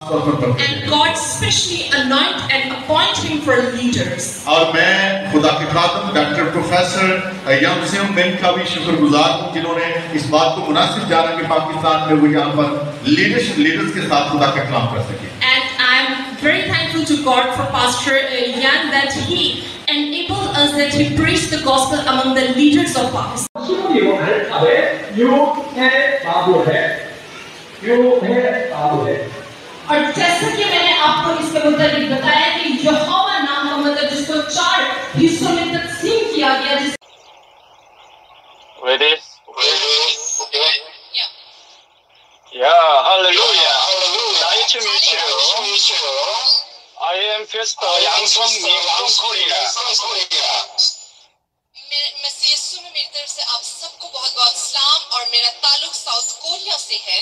And God specially anoint and appoint him for leaders. और मैं खुदा के खातम डॉक्टर प्रोफेसर यमसिम बिन का भी शुक्रगुजार हूँ जिन्होंने इस बात को मुनासिब जाना कि पाकिस्तान में वो यहाँ पर लीडर्स के साथ खुदा का कलाम कर सके. And I am very thankful to God for Pastor Yan that he enabled us that he preached the gospel among the leaders of Pakistan. और जैसा कि मैंने आपको इसके मुताबिक बताया कि यहोवा नाम का मतलब जिसको 4 हिस्सों में तकसीम किया गया जिस hallelujah. Nice to meet you. I am Pastor Yang Song-min from Korea. मैं यीशु में मेरी तरफ से आप सबको बहुत-बहुत सलाम और मेरा ताल्लुक साउथ कोरिया से है.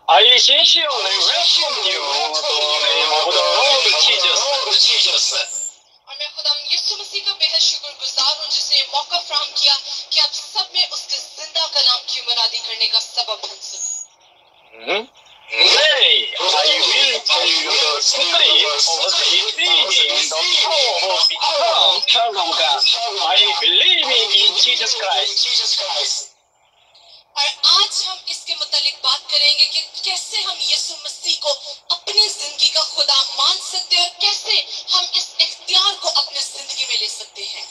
I sincerely welcome you to the name of the Lord Jesus. और मैं खुदा यीशु मसीह का बेहद शुक्रगुजार हूँ जिसने मौका फराहम किया कि आप सब में उसके जिंदा कलाम की मुनादी करने का सबब बन सके. Today, I will tell you the secret of defeating the power of become child of God. I believe in Jesus Christ. और आज हम इसके मुतालिक बात करेंगे कि कैसे हम यीशु मसीह को अपनी जिंदगी का खुदा मान सकते हैं और कैसे हम इस इख्तियार को अपनी जिंदगी में ले सकते हैं.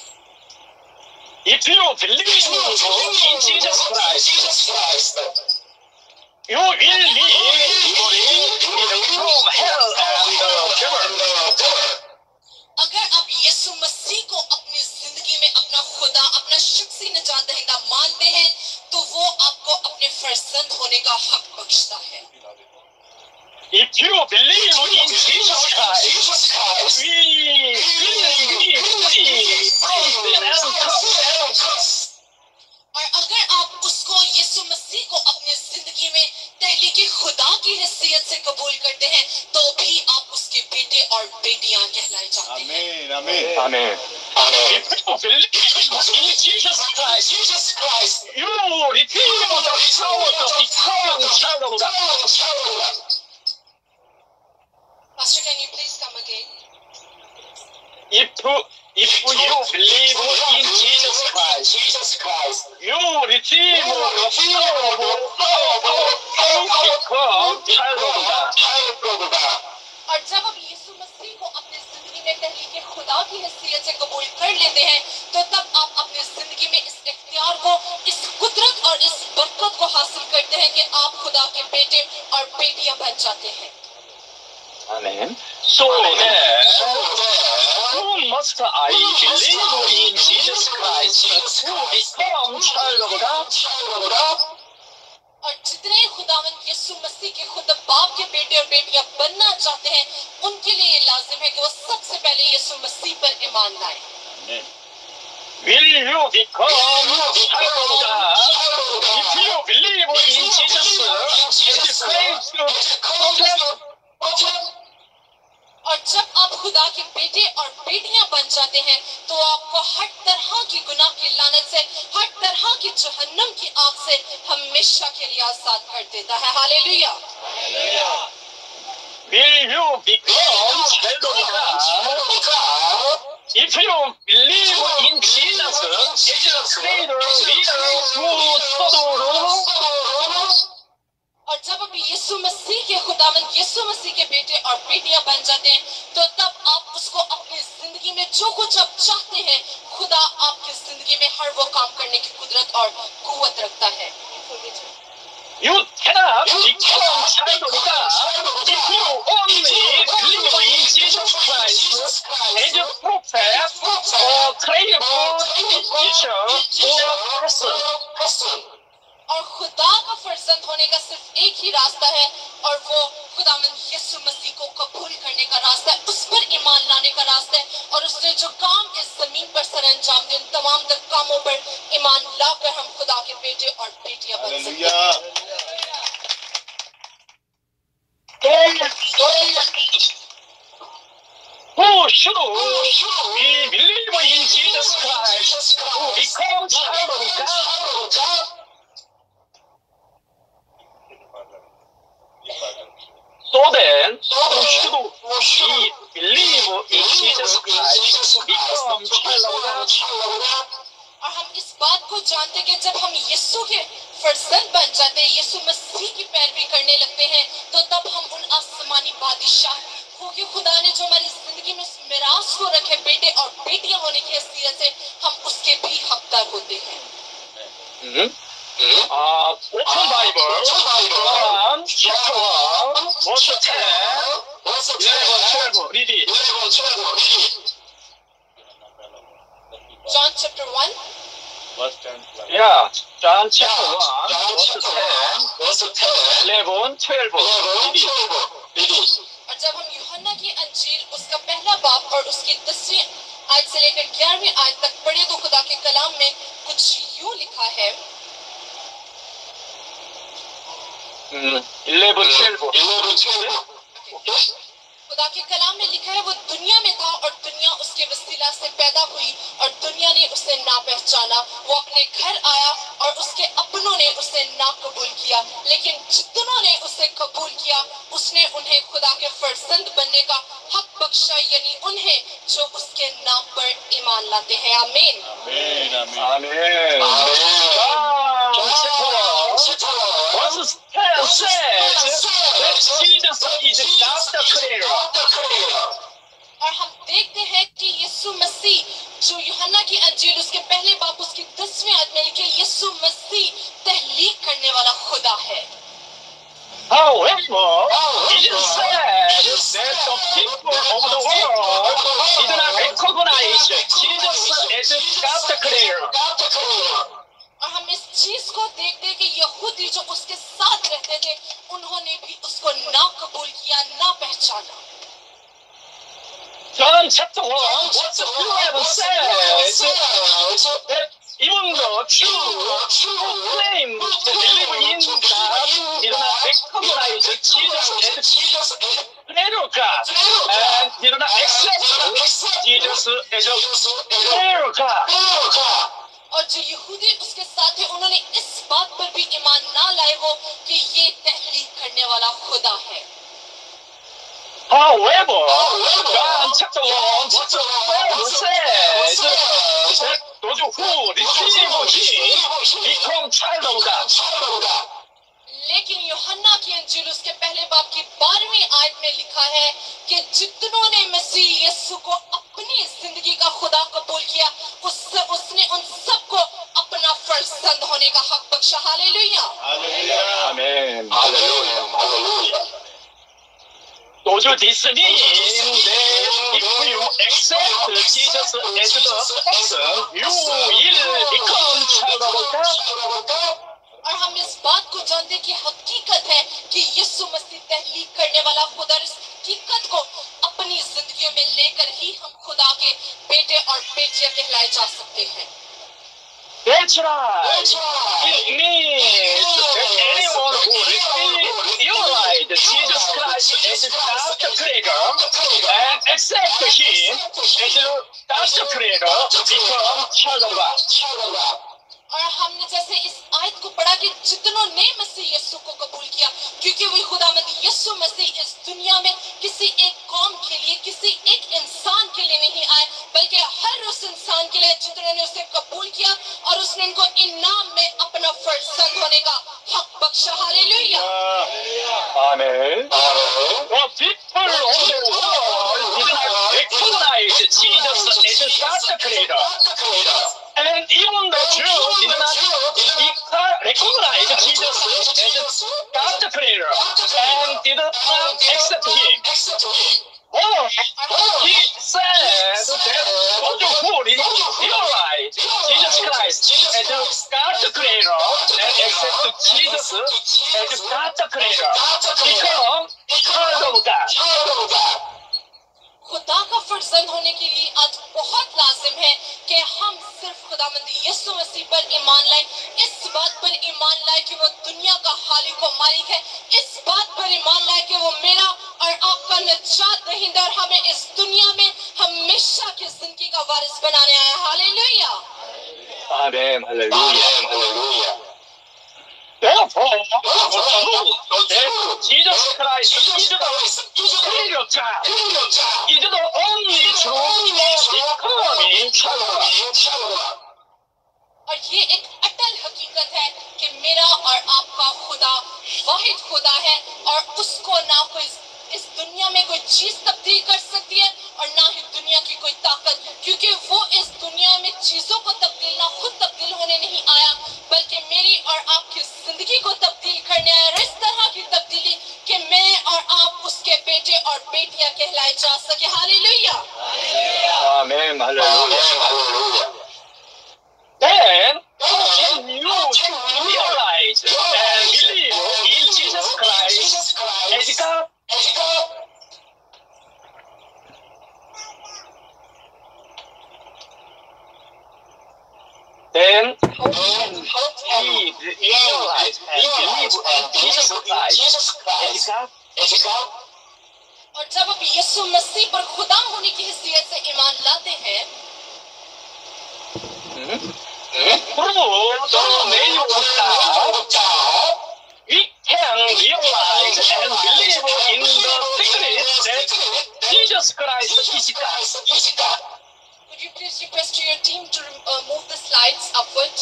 If you believe in Jesus Christ, you will be liberated from hell and devil. अगर आप यीशु मसीह को अपनी जिंदगी में अपना खुदा अपना शख्सी निजात दहिंदा मानते हैं तो वो आपको अपने फर्जंद होने का हक बख्शता है. If you believe in Jesus Christ, we will be free from sin and curse. और अगर आप उसको यीशु मसीह को अपनी जिंदगी में तहलीके खुदा की हैसियत से कबूल करते हैं तो भी आप उसके बेटे और बेटियां कहलाए जाते हैं. Amen. If you believe in Jesus Christ, you receive the power to become child of God. Pastor, can you please come again? If you believe in Jesus Christ, you receive the power to become child of God. और जब आप यीशु मसीह को अपनी जिंदगी में तहलीके खुदा की हैसियत से कबूल कर लेते हैं तो तब आप अपनी जिंदगी में इस इख्तियार को इस कुदरत और इस बरकत को हासिल करते हैं कि आप खुदा के बेटे और बेटियां बन जाते हैं. Amen. So then, who must I believe in Jesus Christ to become child of God? और जितने खुदावंद यीशु मसीह के खुद बाप के बेटे और बेटियां बनना चाहते हैं उनके लिए ये लाजिम है कि वो सबसे पहले यीशु मसीह पर ईमान लाएं. Will you become child of God if you believe in Jesus and faith to और जब आप खुदा के बेटे और बेटियां बन जाते हैं तो आपको हर तरह की गुनाह की लानत से हर तरह की जहन्नम की आग से हमेशा के लिए आजाद कर देता है. Hallelujah. Will you become child of God if you believe in Jesus as the creator, leader, who और जब आप यीशु मसीह के खुदावंद यीशु मसीह के बेटे और बेटियां बन जाते हैं तो तब आप उसको अपनी जिंदगी में जो कुछ आप चाहते हैं खुदा आपकी जिंदगी में हर वो काम करने की कुदरत और कुव्वत रखता है. You cannot become child of God if you only believe in Jesus Christ as a prophet or creator, teacher or person. और खुदा का फर्जंद होने का सिर्फ एक ही रास्ता है और वो खुदावंद यीशु मसीह को कबूल करने का रास्ता है, उस पर ईमान लाने का रास्ता है और उसने जो काम इस जमीन पर सरअंजाम दिए उन तमाम तक कामों पर ईमान लाकर हम खुदा के बेटे और बेटियां बन सकते हैं. Who should we believe in Jesus Christ to become child of God? should we believe in Jesus Christ to become child of God? और हम इस बात को जानते हैं कि जब हम यीशु के फर्जंद बन जाते हैं, यीशु मसीह की पैरवी करने लगते हैं, तो तब हम उन आसमानी बादशाह क्योंकि खुदा ने जो हमारी जिंदगी में उस मिरास को रखे बेटे और बेटियां होने की हैसियत से, हम उसके भी हकदार होते हैं। Open Bible, John chapter 1, verse 10, 11, 12, read it. John chapter 1. Yeah, John chapter 1, verse 10, 11, 12, read it. और जब हम यूहन्ना की अंजील उसका पहला बाब और उसकी 10वीं आयत से लेकर 11वीं आयत तक पढ़े तो खुदा के कलाम में कुछ यूं लिखा है। 11, 12. खुदा के कलाम में लिखा है, वो दुनिया में था और दुनिया उसके वसीला से पैदा हुई और दुनिया ने उसे ना पहचाना। वो अपने घर आया और उसके अपनों ने उसे ना कबूल किया, लेकिन जितनों ने उसे कबूल किया उसने उन्हें खुदा के फर्जंद बनने का हक बख्शा, यानी उन्हें जो उसके नाम पर ईमान लाते हैं। आमीन आमीन। Verse 10 says that Jesus is God the Creator. और हम देखते हैं कि यीशु मसीह जो यूहन्ना की अंजील उसके पहले बाब उसकी 10वीं आयत में लिखे, यीशु मसीह तहलीक करने वाला खुदा है। However, it is said that the people of the world did not recognize Jesus as God the Creator. और हम इस चीज को देखते हैं कि यहूदी जो उसके साथ रहते थे, उन्होंने भी उसको ना कबूल किया, ना पहचाना। John chapter 1, verse 11 says that even the Jews who claimed to believe in God did not recognize Jesus as Creator God and did not accept Jesus as Creator God. और जो यहूदी उसके साथ थे, उन्होंने इस बात पर भी ईमान ना लाए हो कि ये तहलीक करने वाला खुदा है। However, John chapter 1, verse 12 says that those who receive Him become child of God. लेकिन यूहन्ना की अंजील उसके पहले बाब की 12वीं आयत में लिखा है कि जितनों ने मसीह यीशु को अपनी जिंदगी का खुदा कबूल किया, उसने उन सबको अपना फर्जंद होने का हक बख्शा। हालेलुया आमीन। Hallelujah. Those who disbelieve that if you accept Jesus as the person, you will become child of God. और हम इस बात को जानते हैं कि हकीकत है कि यीशु मसीह तहलीक करने वाला खुदा, इस हकीकत को अपनी जिंदगियों में लेकर ही हम खुदा के बेटे और बेटियां कहलाए जा सकते हैं। That's right. It means that anyone who realizes Jesus Christ as God the Creator and accept Him as God the Creator become child of God. और हमने जैसे इस आयत को पढ़ा कि जितनों ने मसीह यीशु को कबूल किया, क्योंकि वही खुदावंद यीशु मसीह इस दुनिया में किसी एक कौम के लिए, किसी एक इंसान के लिए नहीं आए, बल्कि हर उस इंसान के लिए जितनों ने उसे कबूल किया और उसने उनको इनाम में अपना फर्जंद होने का हक बख्शा। हालेलुया आमीन। The people of the world did not recognize Jesus as God the Creator. And even the Jews did not recognize Jesus as God the Creator and did not accept Him. Oh, He said that those who realize Jesus Christ as God the Creator and accept Jesus as God the Creator become child of God. खुदा का फर्जंद होने के लिए आज बहुत लाजिम है कि हम सिर्फ खुदावंद यीशु मसीह पर ईमान लाएं, इस बात पर ईमान लाएं कि वो दुनिया का खालिक और मालिक है, इस बात पर ईमान लाएं कि वो मेरा और आपका निजात दहिंदा और हमें इस दुनिया में हमेशा की जिंदगी का वारिस बनाने आया। हालेलुया आमीन। Hallelujah. The for that Jesus Christ is the creator, is the only true becoming child. और ये एक अटल हकीकत है कि मेरा और आपका खुदा वाहिद खुदा है और उसको ना कोई इस दुनिया में कोई चीज तब्दील कर सकती है और ना ही दुनिया की कोई ताकत, क्योंकि वो इस दुनिया में चीजों को तब्दील ना खुद तब्दील होने नहीं आया बल्कि मेरी और आपकी जिंदगी को तब्दील करने आया। इस तरह की तब्दीली कि मैं और आप उसके बेटे और बेटियां कहलाए जा सके। हालेलुया, आमीन, hallelujah. Then can you realize and believe in Jesus Christ as God? Then how can we realize and believe in Jesus Christ as God? और जब आप यीशु मसीह पर खुदा होने की हैसियत से ईमान लाते हैं, through the name of God, we can realize and believe in the secret that Jesus Christ is God. Could you please request to your team to move the slides upward?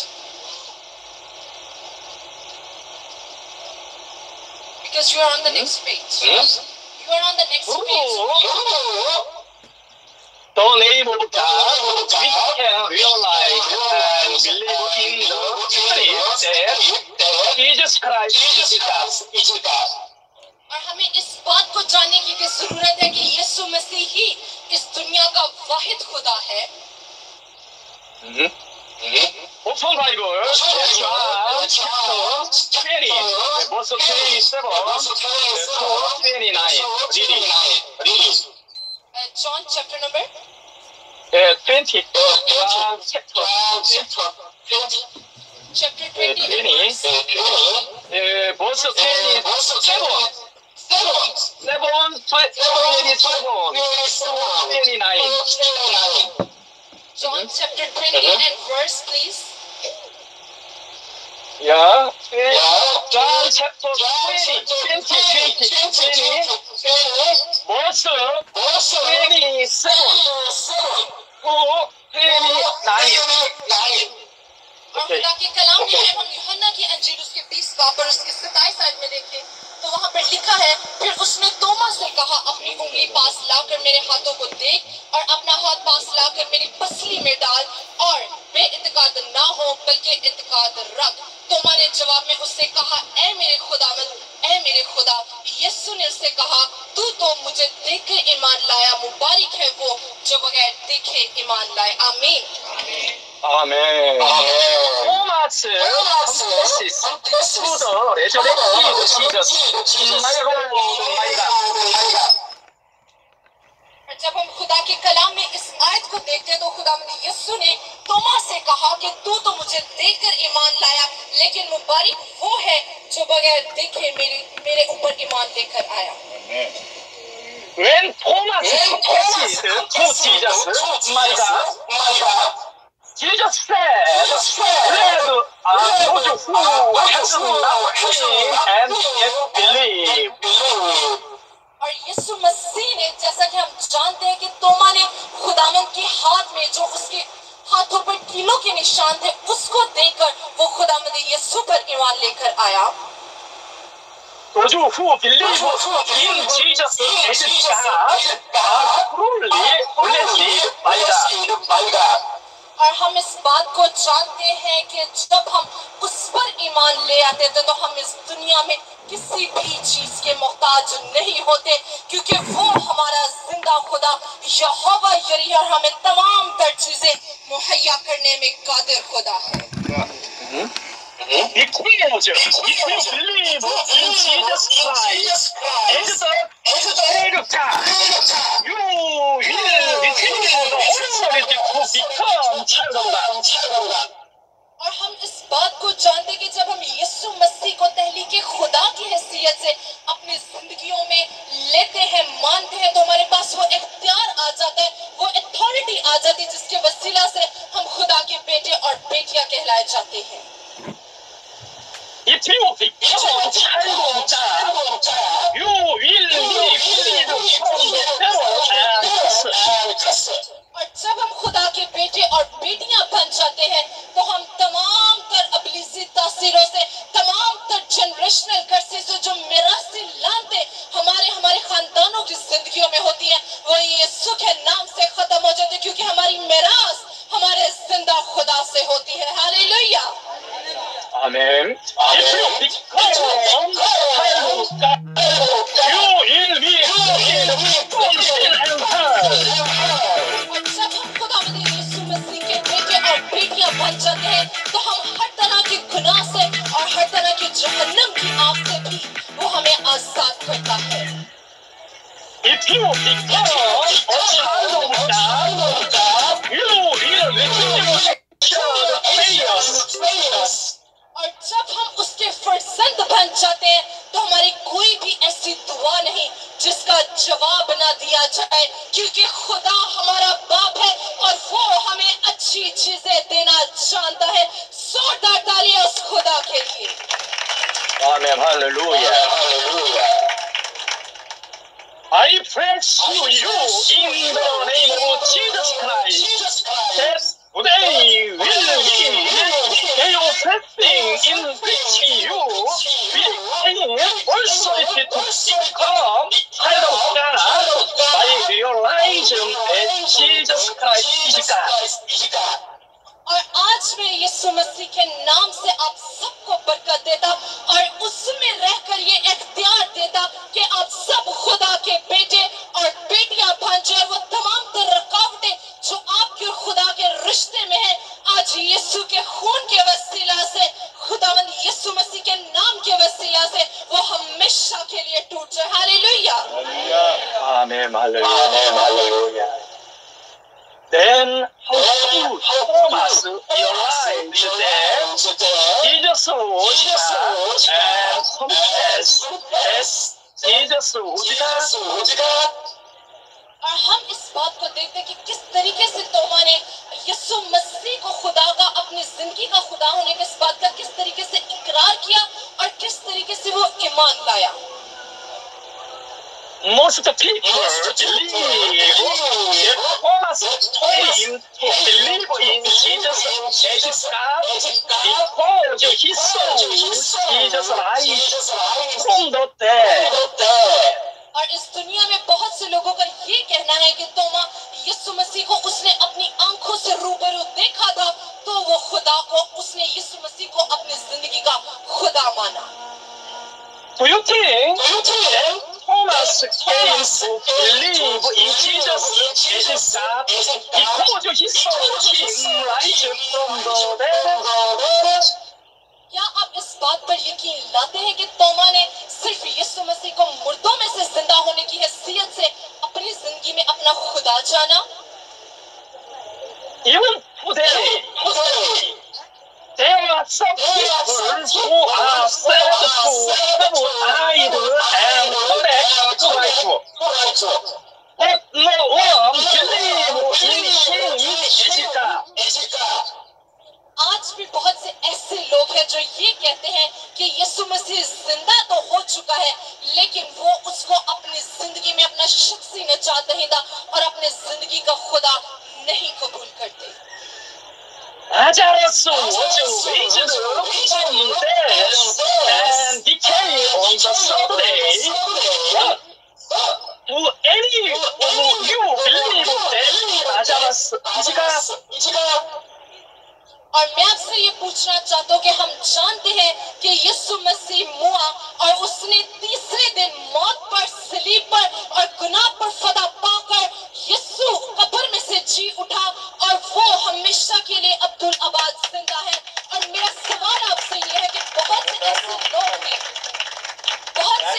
Because you are on the next page. You are on the next page. The name of God, we can realize and believe in the secret that Jesus Christ is God. और हमें इस बात को जानने की जरूरत है कि यीशु मसीह ही इस दुनिया का वाहिद खुदा है। Open Bible, John chapter 20, verse 27 to 29. Reading. John chapter number 20. Chapter 20. Chapter 20. Verse 27. 29. John chapter 20 and verse, please. Yeah. John chapter 20. Verse 27 to 29. और खुदा के कलाम में हम यूहन्ना की अंजील उसके 20 बाब और उसके 27 आयत में देखें तो वहाँ पर लिखा है, फिर उसने तोमा से कहा, अपनी उंगली पास लाकर मेरे हाथों को देख और अपना हाथ पास लाकर मेरी पसली में डाल और बेइत्तेकाद ना हो बल्कि इत्तेकाद रख। तोमा ने जवाब में उससे कहा, ऐ मेरे खुदा। यीशु ने उससे कहा, तू तो मुझे देखकर ईमान लाया, मुबारक है वो जो बगैर देखे ईमान लाए। आमीन। Amen. Thomas confesses to the resurrected Jesus, my Lord, my God. जब हम खुदा के कलाम में इस आयत को देखते हैं तो खुदावंद यीशु ने तोमा से कहा कि तू तो मुझे देखकर ईमान लाया, लेकिन मुबारक वो है जो बगैर देखे मेरे ऊपर ईमान लेकर आया। When Thomas confessed to Jesus, my God, Jesus said, "Let those who have not seen and yet believe." और यीशु मसीह ने, जैसा कि हम जानते हैं कि तोमा ने खुदावंद के हाथ में जो उसके हाथों पर कीलों के निशान थे उसको देखकर वो खुदावंद यीशु पर ईमान लेकर आया। Those who believe in Jesus as God are truly blessed by God. और हम इस बात को जानते हैं कि जब हम उस पर ईमान ले आते थे तो हम इस दुनिया में किसी भी चीज के मोहताज नहीं होते, क्योंकि वो हमारा जिंदा खुदा यहोवा यरी और हमें तमाम तर चीजें मुहैया करने में कादिर खुदा है। Because if you believe in Jesus Christ as the Creator, you will receive the authority to become child of God. और हम इस बात को जानते कि जब हम यीशु मसीह को तहलीके खुदा की हैसियत से अपनी जिंदगियों में लेते हैं, मानते हैं, तो हमारे पास वो इख्तियार आ जाता है, वो अथॉरिटी आ जाती है जिसके वसीला से हम खुदा के बेटे और बेटियां कहलाए जाते हैं। If you become a child of God, you will be freed from the devil and curse. और जब हम खुदा के बेटे और बेटियां बन जाते हैं तो हम तमाम तर अबलीसी तासीरों से, तमाम तर जनरेशनल कर्से से जो मिरासी लानते हमारे खानदानों की जिंदगियों में होती है, वो यीशु के नाम से खत्म हो जाते, क्योंकि हमारी मिरास हमारे जिंदा खुदा से होती है। Hallelujah, Amen. If you become a child of God, you will be freed from sin and hell. और जब हम खुदावंद यीशु मसीह के बेटे और बेटियां बन जाते हैं तो हम हर तरह के गुनाह से और हर तरह के जहन्नम की आग से भी वो हमें आजाद करता है। If you become a child of God, you will receive the prayers. और जब हम उसके फर्जंद बन जाते हैं तो हमारी कोई भी ऐसी दुआ नहीं जिसका जवाब ना दिया जाए, क्योंकि खुदा हमारा बाप है और वो हमें अच्छी चीजें देना जानता है। जोरदार तालियां उस खुदा के लिए। Amen. Hallelujah. I pray to you in the name of Jesus Christ that today will be a blessing in which you will also be to become child of God by realizing that Jesus Christ is God. और आज मैं यीशु मसीह के नाम से आप सबको बरकत देता और उसमें रहकर ये इख्तियार देता कि आप सब खुदा के बेटे और बेटियां बन जाए। वो तमाम तर रुकावटें जो आपके और खुदा के रिश्ते में है, आज यीशु के खून के वसीला से, खुदावंद यीशु मसीह के नाम के वसीला से वो हमेशा के लिए टूट जाए। हालेलुया, आमीन, hallelujah. Then how could Thomas realize that Jesus was God and confess that Jesus was God? और हम इस बात को देखते हैं कि किस तरीके से तोमा ने यीशु मसीह को खुदा का, अपनी जिंदगी का खुदा होने के इस बात का किस तरीके से इकरार किया और किस तरीके से वो ईमान लाया। Most people believe that Thomas came to believe in Jesus as God because he saw Jesus rise from the dead. और इस दुनिया में बहुत से लोगों का ये कहना है कि तोमा यीशु मसीह को उसने अपनी आंखों से रूबरू देखा था, तो वो खुदा को, उसने यीशु मसीह को अपनी जिंदगी का खुदा माना। Do you think Thomas came to believe in Jesus as God because he saw him rise from the dead? क्या आप इस बात पर यकीन लाते हैं कि तोमा ने सिर्फ यीशु मसीह को मुर्दों में से जिंदा होने की हैसियत से अपनी जिंदगी में अपना खुदा जाना? Even today, there are some people who are said to have idol and connect to idol, but no one believes in him as God. आज भी बहुत से ऐसे लोग हैं जो ये कहते हैं कि यीशु मसीह जिंदा तो हो चुका है, लेकिन वो उसको अपनी जिंदगी में अपना शख्सी निजात दहिंदा और अपने जिंदगी का खुदा नहीं कबूल करते। Lazarus was raised from the dead and became on the third day. Do any of you believe that Lazarus is God? और मैं आपसे ये पूछना चाहता हूँ कि हम जानते हैं कि यीशु मसीह मुआ और उसने तीसरे दिन मौत पर, सलीब पर और गुनाह पर फतह पाकर यीशु कब्र में से जी उठा और वो हमेशा के लिए अब्दुल आबाद जिंदा है। और मेरा सवाल आपसे ये है कि बहुत से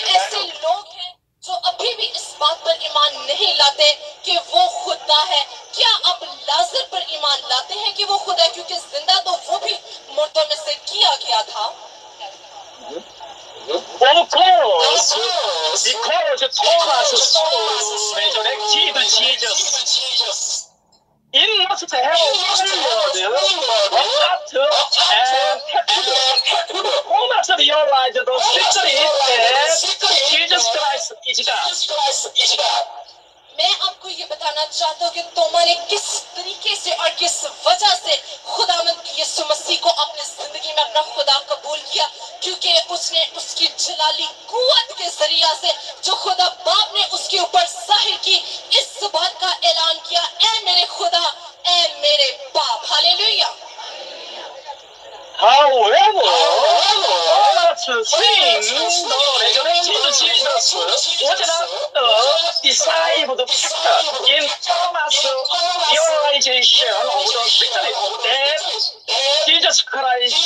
ऐसे लोग हैं जो अभी भी इस बात पर ईमान नहीं लाते कि वो खुदा है। क्या आप लाजर पर ईमान लाते हैं कि वो खुदा है? क्योंकि जिंदा तो वो भी मुर्दों में से किया गया था। Of course, because Thomas saw resurrected Jesus. It must have followed what and Thomas realized the secret that Jesus Christ is God. मैं आपको ये बताना चाहता हूँ कि तोमा ने किस तरीके से और किस वजह से खुदावंद यीशु मसीह को अपनी जिंदगी में अपना खुदा कबूल किया, क्योंकि उसने उसकी जलाली कुव्वत के जरिया से जो खुदा बाप ने उसके ऊपर जाहिर की, इस बात का ऐलान किया, ऐ मेरे खुदा, ऐ मेरे बाप। Hallelujah. However, Thomas seeing the resurrected Jesus was not the desired factor in Thomas' realization of the secret that Jesus Christ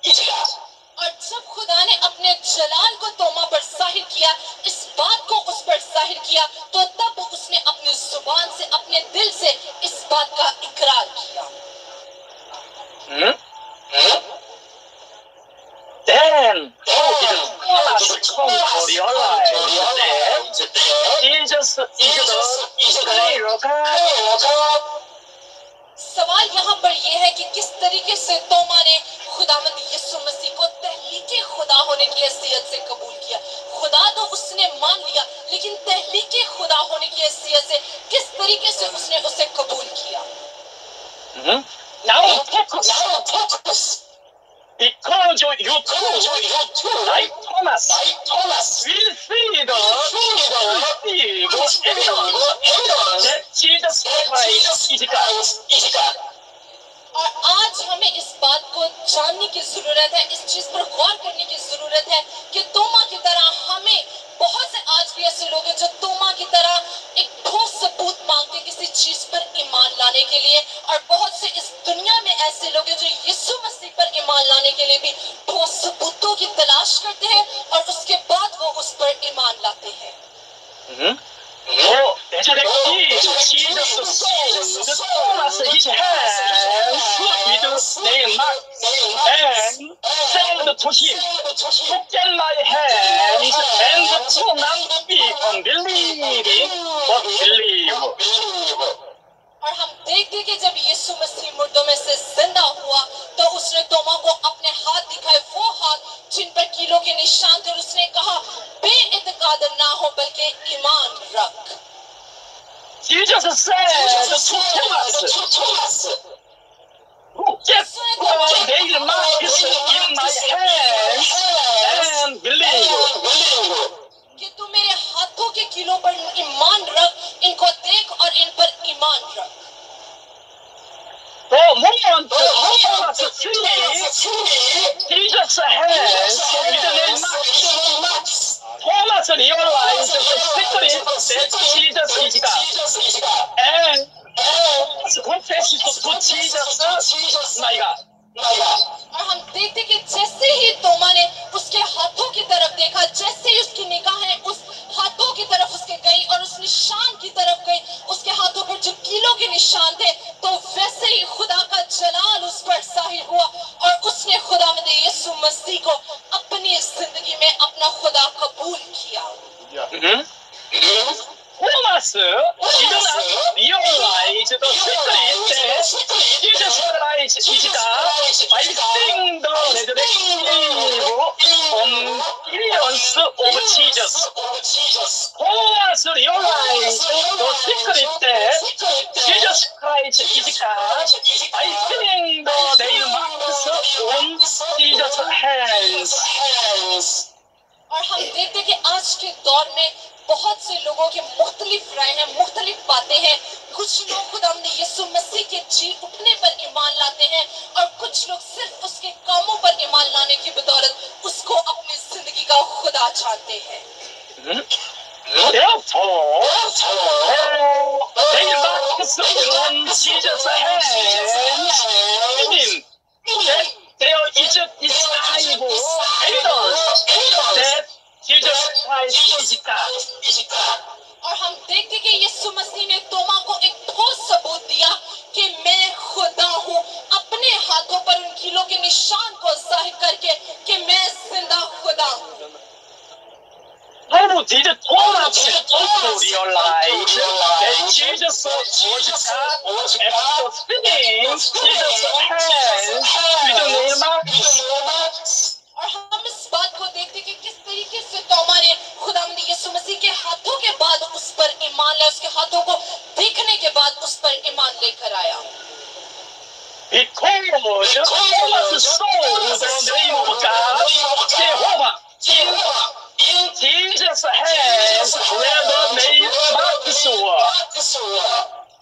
is God. और जब खुदा ने अपने जलाल को तोमा पर जाहिर किया, इस बात को उस पर जाहिर किया, तो तब उसने अपनी जुबान से, अपने दिल से इस बात का इकरार किया। Then how did Thomas come to realize that Jesus is the real God? सवाल यहाँ पर यह है कि किस तरीके से तोमा ने खुदावंद यीशु मसीह को तहलीके खुदा होने की हैसियत से कबूल किया। खुदा तो उसने मान लिया, लेकिन तहलीके खुदा होने की हैसियत से किस तरीके से उसने उसे कबूल किया। Now focus. Because you too, like Thomas, will see the evidence that Jesus Christ is God. और आज हमें इस बात को जानने की जरूरत है, इस चीज पर गौर करने की जरूरत है कि तोमा की तरह हमें, बहुत से आज भी ऐसे लोग हैं जो तोमा की तरह एक ठोस सबूत मांगते किसी चीज पर ईमान लाने के लिए, और बहुत से इस दुनिया में ऐसे लोग हैं जो यीशु मसीह पर ईमान लाने के लिए भी ठोस सबूतों की तलाश करते हैं और उसके बाद वो उस पर ईमान लाते हैं। Resurrected Jesus showed Thomas his hands with nail marks and said to him, "Look at my hands and do not be unbelieving, but believe." और हम देखते कि जब यीशु मसीह मुर्दों में से जिंदा हुआ, तो उसने तोमा को अपने हाथ दिखाए, वो हाथ जिन पर कीलों के निशान थे, और उसने कहा, बेइत्तेकाद ना हो बल्कि ईमान रख। Jesus said to Thomas, "Look at the nail marks in my hands and believe." कि तू मेरे हाथों के कीलों पर ईमान रख, इनको देख और इन पर ईमान रख। The moment Thomas sees Jesus' hands with the nail marks, Thomas realized the secret that Jesus is God, and confessed to Jesus, "My God." और हम देखते कि जैसे ही तोमा ने उसके हाथों की तरफ देखा, जैसे ही उसकी निगाहें उस हाथों की तरफ उसके गई और उस निशान की तरफ गई, उसके हाथों पर जो कीलों के निशान थे, तो वैसे ही खुदा का जलाल उस पर जाहिर हुआ और उसने खुदावंद यीशु मसीह को अपनी जिंदगी में अपना खुदा कबूल किया। Thomas did not realize the secret that Jesus Christ is God by seeing the resurrected appearance of Jesus. Thomas realized the secret that Jesus Christ is God by seeing the nail marks on Jesus' hands. और हम देखते कि आज के दौर में बहुत से लोगों के मुख्तलिफ राय हैं, मुख्तलिफ बातें हैं। कुछ लोग खुदावंद यीशु मसीह के जी उठने पर ईमान लाते हैं और कुछ लोग सिर्फ उसके कामों पर ईमान लाने की बदौलत उसको अपनी जिंदगी का खुदा जानते हैं। Therefore, nail marks on Jesus' hands mean that there is a desirable evidence that Jesus Christ is God. और हम देखते कि यीशु मसीह ने तोमा को एक ठोस सबूत दिया कि मैं खुदा हूँ, अपने हाथों पर उन कीलों के निशान को जाहिर करके कि मैं जिंदा खुदा हूँ। How How did Thomas also realize that Jesus was God after seeing Jesus' hands with the nail marks? और हम इस बात को देखते कि किस तरीके से तोमा ने खुदावंद यीशु मसीह के हाथों के बाद उस पर ईमान लाया, उसके हाथों को देखने के बाद उस पर ईमान लेकर आया। Because Thomas saw the name of God, Jehovah, in Jesus' hands where the nail marks were.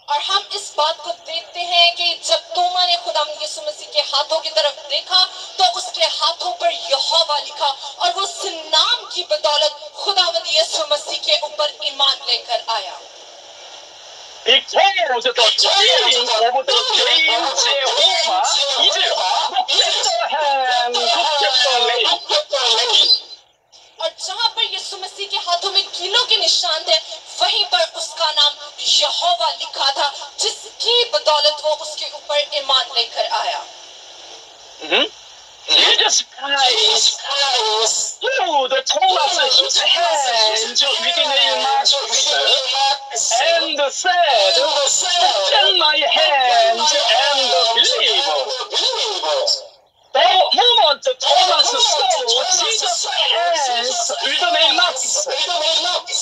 और हम इस बात को देखते हैं कि जब तोमा ने खुदावंद यीशु मसीह के हाथों की तरफ देखा तो उसके हाथों पर यहोवा लिखा और वो उस नाम की बदौलत खुदावंद यीशु मसीह के ऊपर ईमान लेकर आया। Because the king of the name Jehovah is Bethlehem, और जहाँ पर यीशु मसीह के हाथों में कीलों के निशान थे वहीं पर उसका नाम यहोवा लिखा था, जिसकी बदौलत वो उसके ऊपर ईमान लेकर आया। Jesus Christ threw the Thomas his hands with the nail marks and said, "Open my hands and believe." The moment Thomas saw Jesus' hands with the nail marks,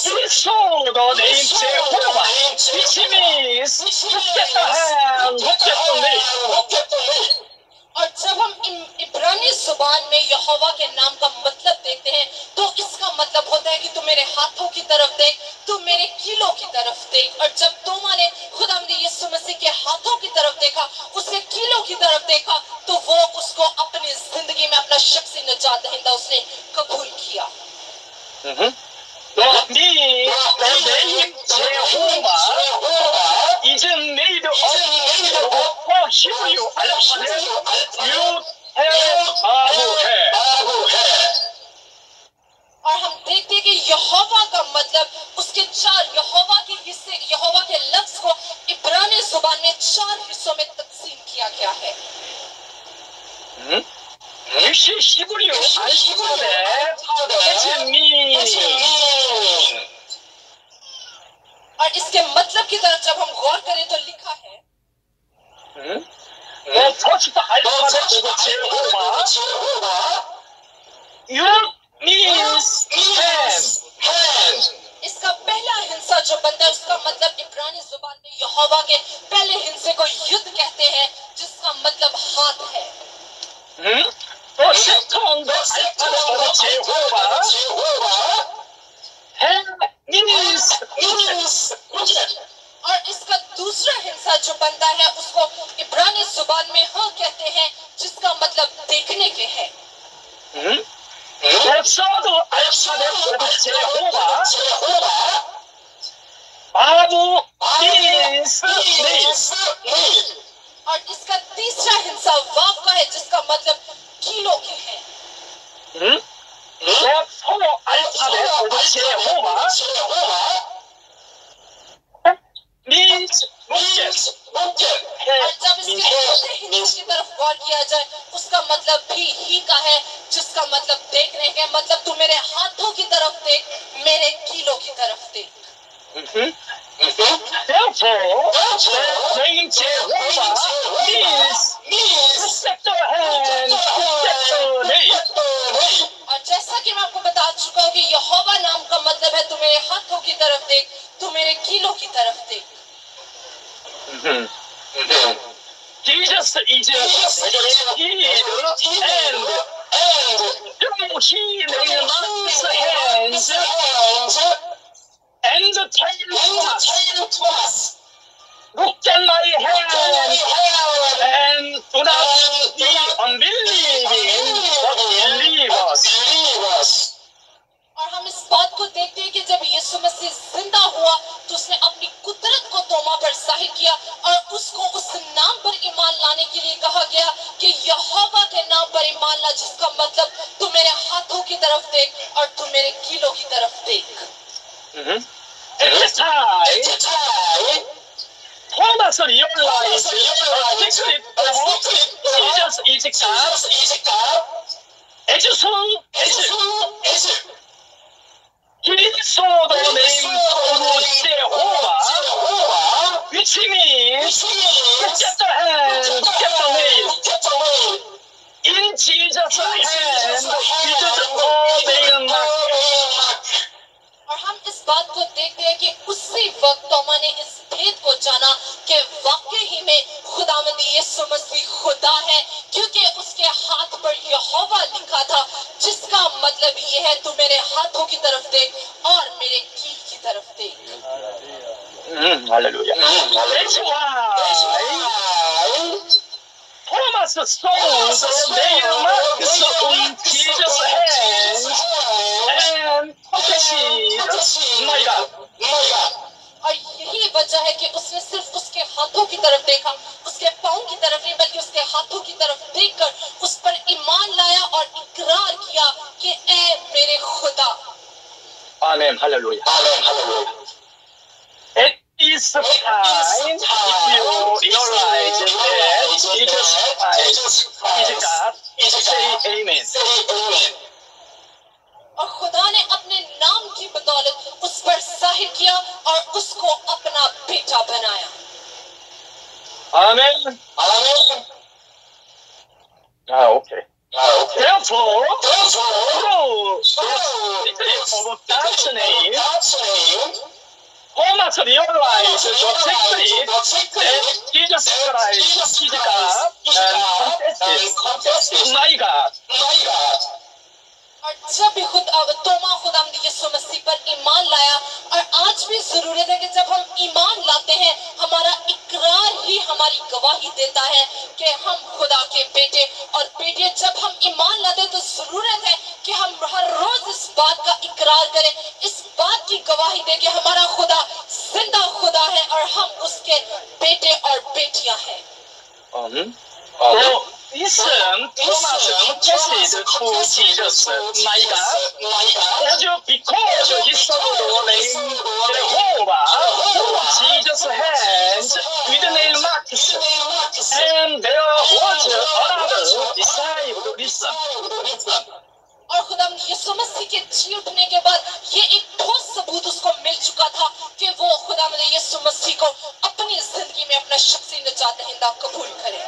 he saw the name Jehovah, which means look at the hand, look at the name. और जब हम इब्रानी जुबान में यहोवा के नाम का मतलब देखते हैं तो इसका मतलब होता है कि तू मेरे हाथों की तरफ देख, तू मेरे कीलों की तरफ देख। और जब तोमा ने खुदावंद यीशु मसीह के हाथों की तरफ देखा, उसके कीलों की तरफ देखा, तो वो उसको अपनी जिंदगी में अपना शख्सी निजात दहिंदा उसने कबूल किया। For me, the name Jehovah is made of four Hebrew alphabets, Yud, He, और हम देखते हैं कि यहोवा का मतलब उसके चार यहोवा के हिस्से, यहोवा के लफ्ज को इब्रानी जुबान में चार हिस्सों में तकसीम किया गया है। This is Hebrew alphabet, which means. और इसके मतलब की तरफ जब हम गौर करें तो लिखा है The first alphabet of Jehovah, Yud means hand. इसका पहला हिस्सा जो बनता है उसका मतलब इब्रानी जुबान में यहोवा के पहले हिस्से को युद्ध कहते हैं, जिसका मतलब हाथ है। The second alphabet of Jehovah, He means और इसका दूसरा हिस्सा जो बनता है उसको इब्रानी जुबान में हाँ कहते हैं, जिसका मतलब देखने के है। The third alphabet of Jehovah, Babu means leaf. और इसका तीसरा हिस्सा वाव का है, जिसका मतलब कीलों के है। The fourth alphabet of Jehovah means bucket. और जब इसके चौथे हिस्से की तरफ गौर किया जाए उसका मतलब भी ही का है, जिसका मतलब देखने के, मतलब तू मेरे हाथों की तरफ देख, मेरे कीलों की तरफ देख। Therefore, the name Jehovah means protect your hand, protect your name. और जैसा कि मैं आपको बता चुका हूँ कि यहोवा नाम का मतलब है तू मेरे हाथों की तरफ देख, तू मेरे कीलों की तरफ देख। Jesus is healed and he laid man's hands and tell us, look at my hand and do not be unbelieving but believe us. और हम इस बात को देखते हैं कि जब यीशु मसीह जिंदा हुआ तो उसने अपनी कुदरत को तोमा पर जाहिर किया और उसको उस नाम पर ईमान लाने के लिए कहा गया कि यहोवा के नाम पर ईमान ला, जिसका मतलब तू मेरे हाथों की तरफ देख और तू मेरे कीलों की तरफ देख। At this time, Thomas realized the secret of Jesus is God. As soon as 그리스도님 제호와 which means get the hand, get the name. In Jesus' hand, it is all being marked. और हम इस बात को देखते हैं कि उसी वक्त तोमा ने इस भेद को जाना कि वाकई ही में खुदावंद यीशु मसीह खुदा है, क्योंकि उसके हाथ पर यहोवा लिखा था, जिसका मतलब ये है तू मेरे हाथों की तरफ देख और मेरे कील की तरफ देख। Hallelujah. That's why Thomas saw the nail marks on Jesus' hands and confessed, my God. और यही वजह है कि उसने सिर्फ उसके हाथों की तरफ देखा, उसके पांव की तरफ नहीं बल्कि उसके हाथों की तरफ देखकर उस पर ईमान लाया और इकरार किया कि ऐ मेरे खुदा। Amen. Hallelujah. At this time, if you realize that Jesus Christ is God, say Amen. और खुदा ने अपने नाम की बदौलत उस पर जाहिर किया और उसको अपना बेटा बनाया। Amen. Okay. Therefore, through the of God's name, Thomas realized the secret that Jesus Christ is God and confessed, my God. और जब भी तोमा खुदावंद यीशु मसीह पर ईमान लाया, और आज भी जरूरत है कि जब हम ईमान लाते हैं, हमारा इकरार ही हमारी गवाही देता है कि हम खुदा के बेटे और बेटे। जब हम ईमान लाते हैं तो जरूरत है कि हम हर रोज इस बात का इकरार करें, इस बात की गवाही दें कि हमारा खुदा जिंदा खुदा है और हम उसके बेटे और बेटियां हैं। Listen, Thomas confessed to Jesus, my God, because he saw the name Jehovah, Jesus' hands with nail marks, and there was another disciple. Listen. और खुदावंद यीशु मसीह के जी उठने के बाद ये एक ठोस सबूत उसको मिल चुका था कि वो खुदावंद यीशु मसीह को अपनी जिंदगी में अपना शख्सी निजात दहिंदा कबूल करे।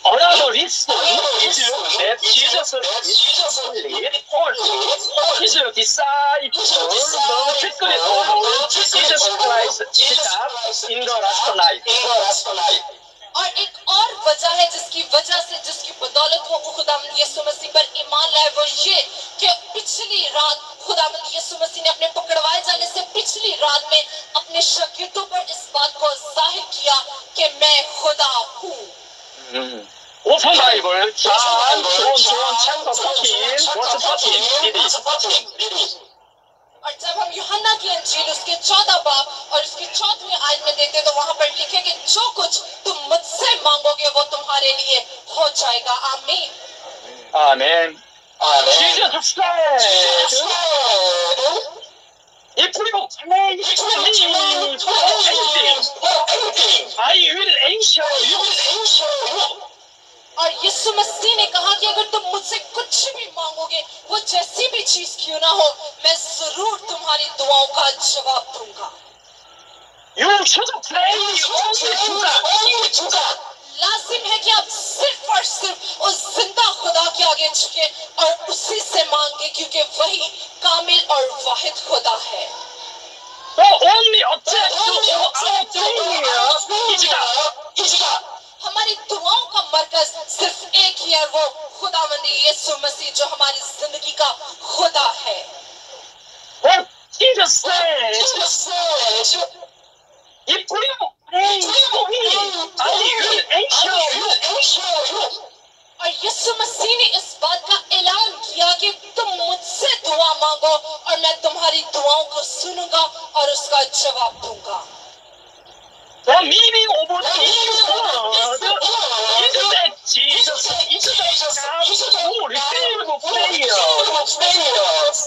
Another reason is that Jesus only told his disciples the secret of Jesus Christ in the last night. और एक और वजह है जिसकी बदौलत वो खुदावंद यीशु मसीह पर ईमान लाए, वो ये कि पिछली रात खुदावंद यीशु मसीह ने अपने पकड़वाए जाने से पिछली रात में अपने शागिर्दों पर इस बात को जाहिर किया कि मैं खुदा हूँ। Open Bible, John chapter 14, verse 14. और जब हम यूहन्ना की अंजील उसके 14 बाब और उसके 14वें आयत में देखते हैं तो वहां पर लिखे कि जो कुछ तुम मुझसे मांगोगे वो तुम्हारे लिए हो जाएगा। आमीन। Amen. Jesus said, if you pray for me for anything, I will answer you. और यीशु मसीह ने कहा कि अगर तुम मुझसे कुछ भी मांगोगे, वो जैसी भी चीज क्यों ना हो, मैं जरूर तुम्हारी दुआओं का जवाब दूंगा। You should pray only to God. लाजिम है कि आप सिर्फ और सिर्फ उस जिंदा खुदा के आगे झुके और उसी से मांगे, क्योंकि वही कामिल और वाहिद खुदा है। The only object of our prayer is God. हमारी दुआओं का मरकज सिर्फ एक ही है, वो खुदावंद यीशु मसीह जो हमारी जिंदगी का खुदा है। What Jesus said, if you pray for me, I will answer you. और यीशु मसीह ने इस बात का ऐलान किया कि तुम मुझसे दुआ मांगो और मैं तुम्हारी दुआओं को सुनूंगा और उसका जवाब दूंगा। The meaning of this word is that Jesus is the God who receives prayers.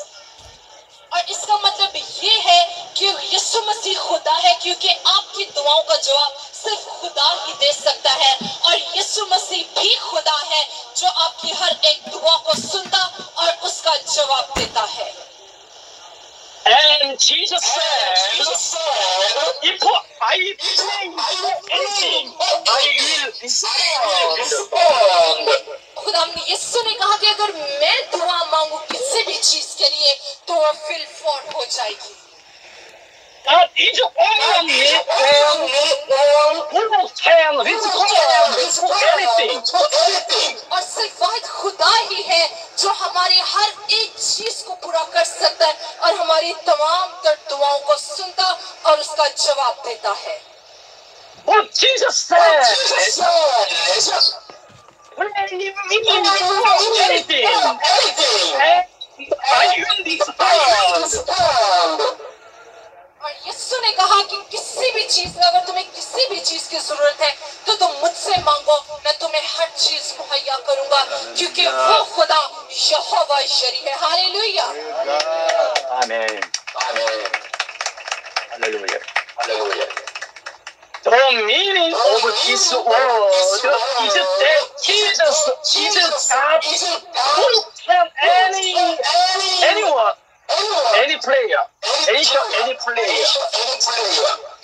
और इसका मतलब ये है कि यीशु मसीह खुदा है, क्योंकि आपकी दुआओं का जवाब सिर्फ खुदा ही दे सकता है, और यीशु मसीह भी खुदा है जो आपकी हर एक दुआ को सुनता और उसका जवाब देता है। And Jesus said, if I pray for anything, I will respond. खुदावंद यीशु ने कहा कि अगर मैं दुआ मांगू किसी भी चीज के लिए तो वो फिलफॉर हो जाएगी। God is only who can respond to anything. और सिर्फ वाहिद खुदा ही है जो हमारी हर एक चीज को पूरा कर सकता है और हमारी तमाम तर दुआओं को सुनता और उसका जवाब देता है। What Jesus said, pray me for anything, and I will respond. और यीशु ने कहा कि किसी भी चीज अगर तुम्हें किसी भी चीज की जरूरत है तो तुम मुझसे मांगो, मैं तुम्हें हर चीज मुहैया करूंगा क्योंकि वो खुदा यहोवा यरी है। Hallelujah, Amen. Hallelujah. Hallelujah. The meaning of this word is that Jesus is God who can anyone, any player, any player.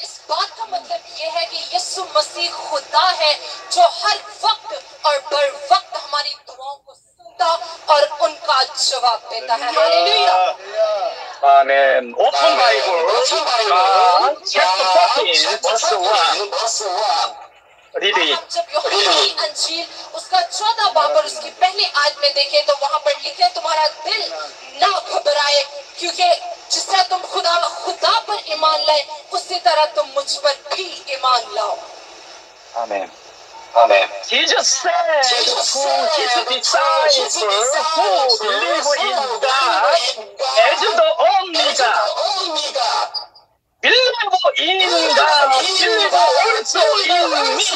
इस बात का मतलब ये है कि यीशु मसीह खुदा है जो हर वक्त और बर वक्त हमारी दुआओं को सुनता और उनका जवाब देता है। Hallelujah. Amen. Open Bible, John chapter 14, verse 1. Read it. हम जब यूहन्ना की अंजील उसका 14 बाब और उसकी पहली आयत में देखें तो वहाँ पर लिखे तुम्हारा दिल ना घबराए क्योंकि जिस तरह तुम खुदा पर ईमान लाए उसी तरह तुम मुझ पर भी ईमान लाओ। Amen. Amen. Jesus said to his disciples who believe in God as the only God, believe in God, believe also in me.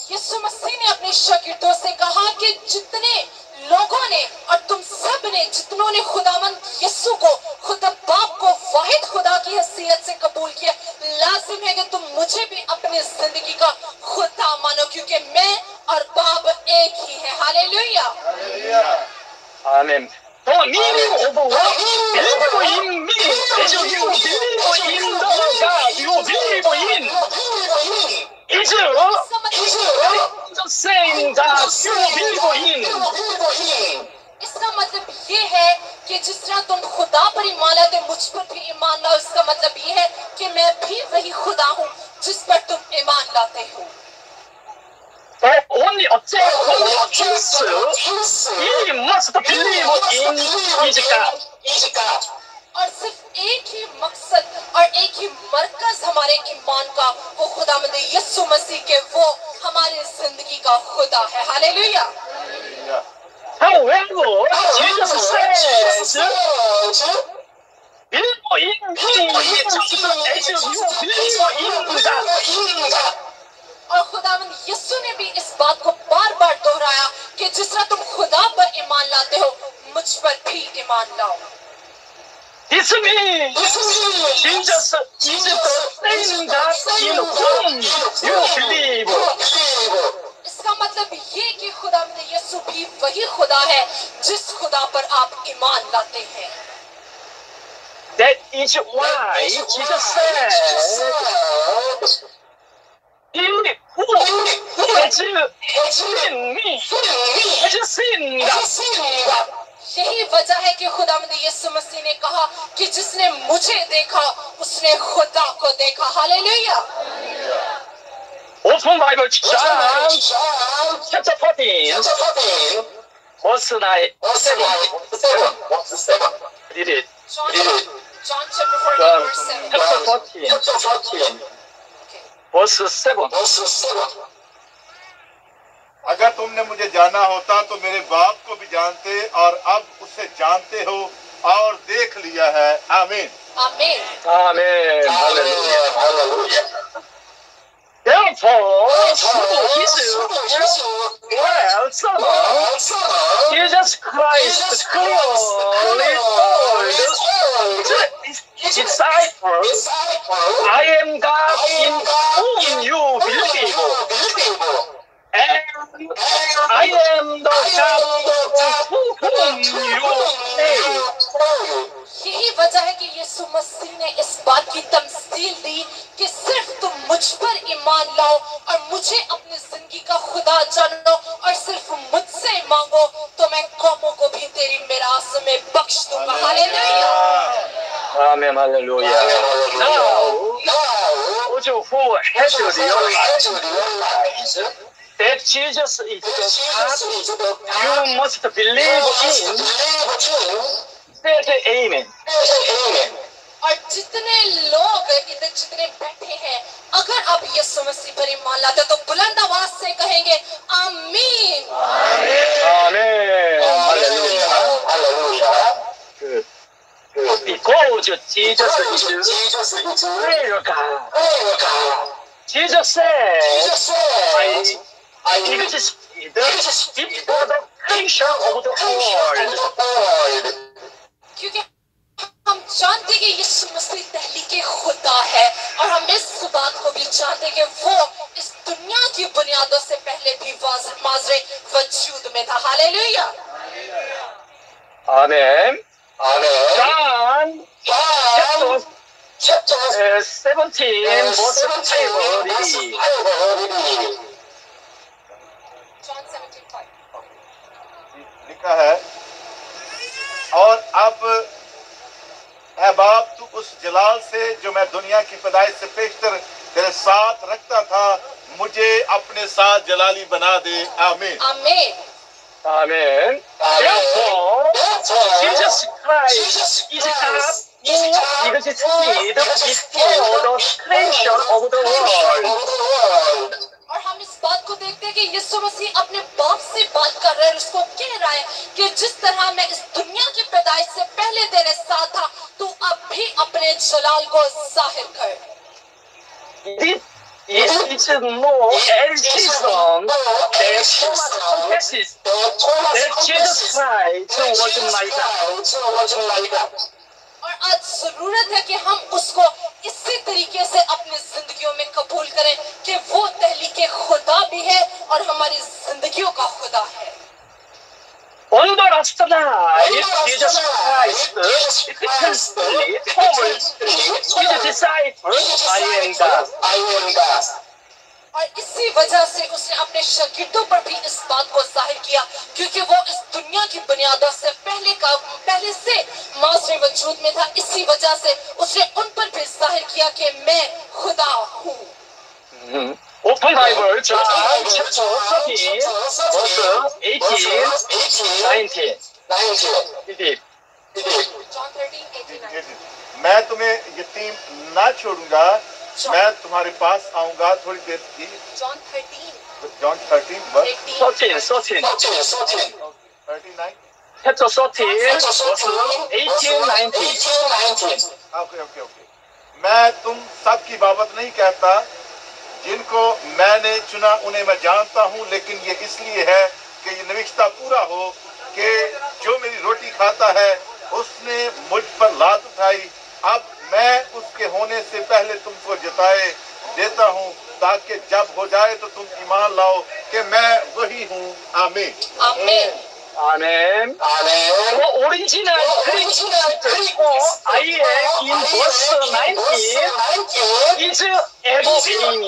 यीशु मसीह ने अपने शागिर्दों से कहा कि जितने लोगों ने और तुम सब ने जितनों ने खुदावंद यीशु को खुदा बाप को वाहिद खुदा की हैसियत से कबूल किया, लाजिम है कि तुम मुझे भी अपनी जिंदगी का खुदा मानो क्योंकि मैं और बाप एक ही है। Hallelujah. Amen. The meaning of what believe in me as you believe in the God you believe in is the same God you believe in. इसका मतलब ये है कि जिस तरह तुम खुदा पर ईमान लाते मुझ पर भी ईमान लाओ। इसका मतलब ये है कि मैं भी वही खुदा हूँ जिस पर तुम ईमान लाते हो। But only a he must believe in his God. और सिर्फ एक ही मकसद और एक ही मरकज हमारे ईमान का वो खुदावंद यीशु मसीह के वो हमारी जिंदगी का खुदा है। Hallelujah. However, Jesus says, believe in me just as you believe in God. और खुदावंद यीशु ने भी इस बात को बार बार दोहराया कि जिस तरह तुम खुदा पर ईमान लाते हो मुझ पर भी ईमान लाओ। This means Jesus is the same God in whom you believe. इसका मतलब ये कि खुदावंद यीशु भी वही खुदा है जिस खुदा पर आप ईमान लाते हैं। That is why Jesus said, he who has seen me has seen God. यही वजह है कि खुदावंद यीशु मसीह ने कहा कि जिसने मुझे देखा उसने खुदा को देखा। Hallelujah. Open Bible, John chapter 14, verse 9, 7. Read it. John chapter 14 verse 7. Chapter 14, verse 7. अगर तुमने मुझे जाना होता तो मेरे बाप को भी जानते और अब उसे जानते हो और देख लिया है। आमीन। आमीन। Amen. Hallelujah. Hallelujah. Therefore, through his Son, Jesus Christ clearly told his disciples, I am God in whom you believe, and I am the God to whom you pray. यही वजह है कि यीशु मसीह ने इस बात की तमसील दी कि सिर्फ तुम मुझ पर ईमान लाओ और मुझे अपनी जिंदगी का खुदा जानो और सिर्फ मुझसे मांगो तो मैं कौमों को भी तेरी मिरास में बख्श दूंगा। Hallelujah. Amen, hallelujah. Now, would you who has realized that Jesus is the God, you must believe in, say amen. और जितने लोग इधर जितने बैठे हैं, अगर आप यीशु मसीह पर ईमान लाते तो बुलंद आवाज से कहेंगे आमीन। Amen. Hallelujah. Good. Because Jesus is prayer God. Jesus said, I existed before the creation of the world. क्योंकि हम जानते हैं कि यीशु मसीह पहली के खुदा है और हम इस बात को भी जानते हैं कि वो इस दुनिया की बुनियादों से पहले भी माजरे वजूद में था। Hallelujah. Amen. John chapter 17 verse 5. John 17:5 लिखा है, और अब ऐ बाप तू उस जलाल से जो मैं दुनिया की पैदाइश से पेशतर तेरे साथ रखता था मुझे अपने साथ जलाली बना दे। आमीन। आमीन। Amen. Therefore, Jesus Christ is God who existed before the creation of the world. और हम इस बात को देखते हैं कि यीशु मसीह अपने बाप से बात कर रहे हैं, उसको कह रहा है कि जिस तरह मैं इस दुनिया की पैदाइश से पहले तेरे साथ था, तू अब भी अपने जलाल को जाहिर कर। It is no eltism that Thomas confesses that Jesus Christ was my God. और आज जरूरत है कि हम उसको इसी तरीके से अपनी जिंदगियों में कबूल करें कि वो तहली के खुदा भी है और हमारी जिंदगियों का खुदा है। On the last night, Jesus Christ explicitly told his disciples, I am God. और इसी वजह से उसने अपने शागिर्दों पर भी इस बात को जाहिर किया क्योंकि वो इस दुनिया की बुनियादों से पहले से माज़रे वजूद में था। इसी वजह से उसने उन पर भी जाहिर किया कि मैं खुदा हूँ। Open Bible, John chapter 13, verse 18, 19. John 13:18. मैं तुम्हें यतीम ना छोड़ूंगा, मैं तुम्हारे पास आऊंगा। थोड़ी देर की John 13. John 13 verse 13. 39 Chapter 13, verse 18, 19. Okay. मैं तुम सब की बाबत नहीं कहता, जिनको मैंने चुना उन्हें मैं जानता हूँ, लेकिन ये इसलिए है कि ये नविश्ता पूरा हो कि जो मेरी रोटी खाता है उसने मुझ पर लात उठाई। अब मैं उसके होने से पहले तुमको जताए देता हूँ ताकि जब हो जाए तो तुम ईमान लाओ कि मैं वही हूँ। आमीन। आमीन। Amen. The original Greek for I am in verse 19 is Elohim.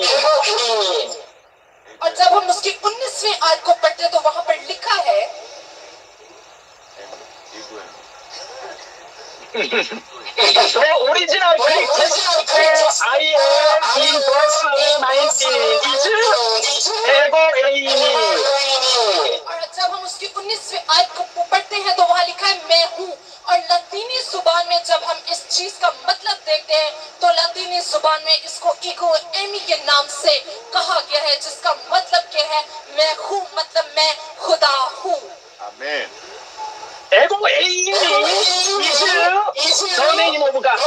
और जब हम उसकी 19वीं आयत को पढ़ते तो वहाँ पर लिखा है The original Greek for I am in verse 19 is Elohim. और जब हम उसकी 19वीं आयत को पढ़ते हैं तो वहाँ लिखा है मैं हूँ। और लतीनी जुबान में जब हम इस चीज का मतलब देखते हैं तो लतीनी जुबान में इसको ईगो एमी के नाम से कहा गया है, जिसका मतलब क्या है? मैं हूँ, मतलब मैं खुदा हूँ। आमीन। Elohim is the name of God.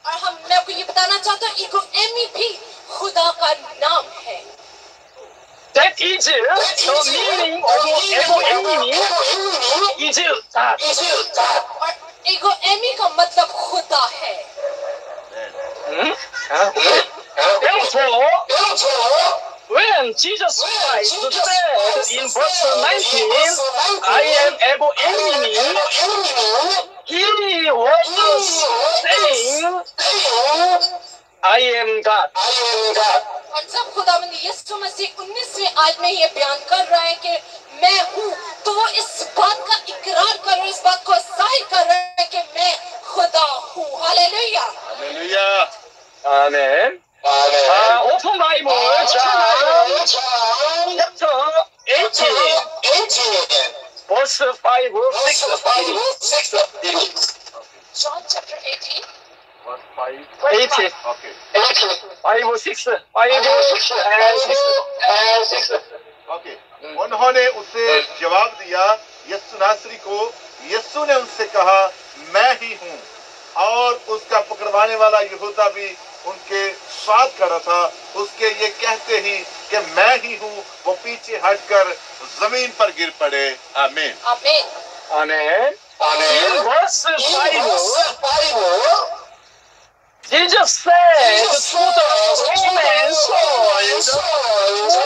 और मैं आपको ये बताना चाहता हूँ ईगो एमी भी खुदा का नाम है। That is the meaning of Elohim is God. और ईगो एमी का मतलब खुदा है। Therefore, when Jesus Christ said in verse 19, I am Elohim, he was I am God. और जब खुदावंद यीशु मसीह 19वीं आयत में ये बयान कर रहा है कि मैं हूँ, तो वो इस बात का इकरार कर रहा है, इस बात को जाहिर कर रहा है कि मैं खुदा हूँ। Hallelujah. Hallelujah. Amen. Open Bible, chapter 18, verse 5, 6. John chapter 18 Verse 5. 18. Okay. 5, 6. 5 and 6. Okay. उन्होंने उसे जवाब दिया, यीशु नासरी को। यीशु ने उनसे कहा, मैं ही हूँ। और उसका पकड़वाने वाला यहूदा भी उनके साथ खड़ा था। उसके ये कहते ही कि मैं ही हूँ, वो पीछे हटकर जमीन पर गिर पड़े। आमीन। आमीन। Amen. In verse 5, Jesus said to the Roman soldiers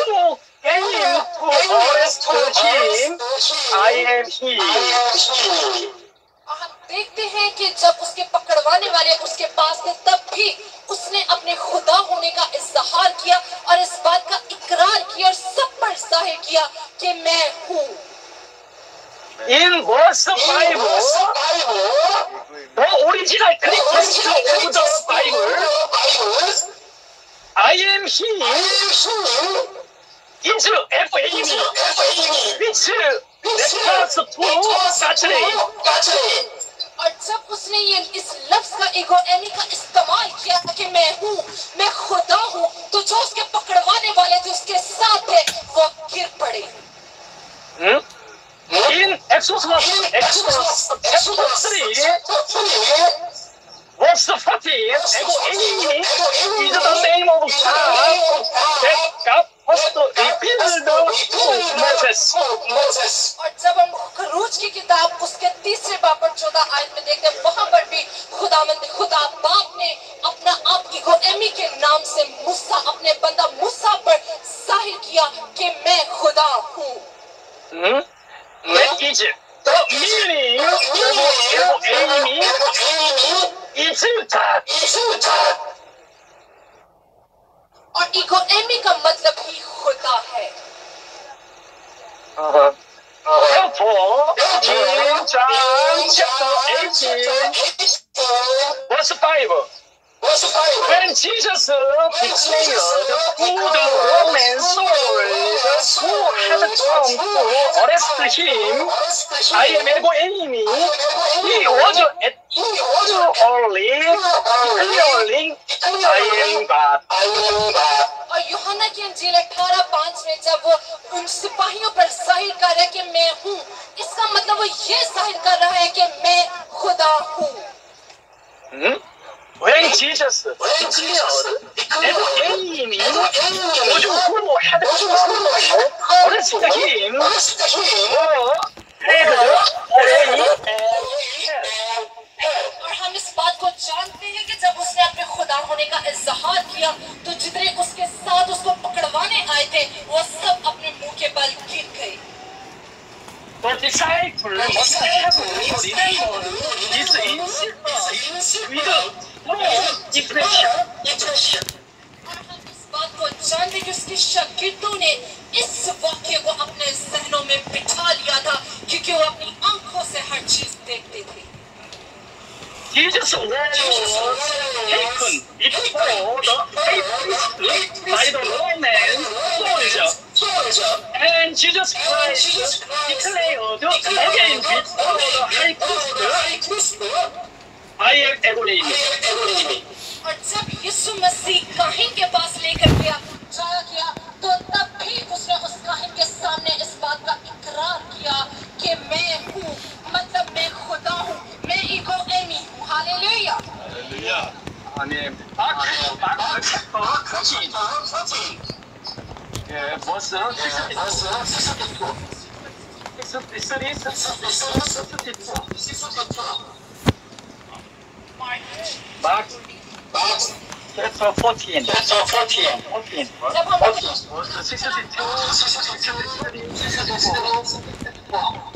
who came to arrest him, I am he. हम देखते हैं कि जब उसके पकड़वाने वाले उसके पास थे, तब भी उसने अपने खुदा होने का इज़हार किया और इस बात का इकरार किया और सब पर जाहिर किया कि मैं हूँ। In verse 5, the original text of the Bible, I am he, is F-A-M-E, which refers to Saturday. और जब उसने ये इस लफ्ज का एगोएमी का इस्तेमाल किया कि मैं हूँ, मैं खुदा हूँ, तो जो उसके पकड़वाने वाले थे उसके साथ थे, वो गिर पड़े। In Exodus chapter 3, verse 14, Elohim is the name of God that God first revealed to Moses. और जब हम खरूज की किताब उसके 3 बाब 14 आयत में देखते हैं, वहाँ पर भी खुदा बाप ने अपना आप एगोएमी के नाम से मूसा, अपने बंदा मूसा पर जाहिर किया कि मैं खुदा हूँ। That is the meaning of Elohim is God. और एगोएमी का मतलब ही खुदा है। Therefore, in John chapter 18, verse 5, when Jesus declared to the Roman soldiers who had come to arrest him, I am Elohim, he was only declaring, I am God. और यूहन्ना की अंजील 18:5 में जब वो उन सिपाहियों पर जाहिर कर रहा है कि मैं हूँ, इसका मतलब वो ये जाहिर कर रहा है कि मैं खुदा हूँ। When Jesus declared Elohim, those who had arrested him were led away and और हम इस बात को जानते हैं कि जब उसने अपने खुदा होने का इज़हार किया, तो जितने उसके साथ उसको पकड़वाने आए थे, वो सब अपने मुंह के बल गिर गए। the disciple must have remembered this incident with strong impression. और हम इस बात को जानते हैं कि उसके शागिर्दों ने इस वाक्य को अपने जहनों में बिठा लिया था, क्योंकि वो अपनी आंखों से हर चीज देखते थे। Jesus was taken before the high priest by the Roman soldier, and Jesus Christ declared again before the high priest, I am Elohim. और जब यीशु मसीह काहिन के पास लेकर जाया गया, तो तब भी उसने उस काहिन के सामने इस बात का इकरार किया कि मैं हूँ, मतलब मैं खुदा हूँ, मैं एगोएमी हूँ। Hallelujah. Amen. Mark chapter 13. Verse 64. Mark chapter 14. जब हम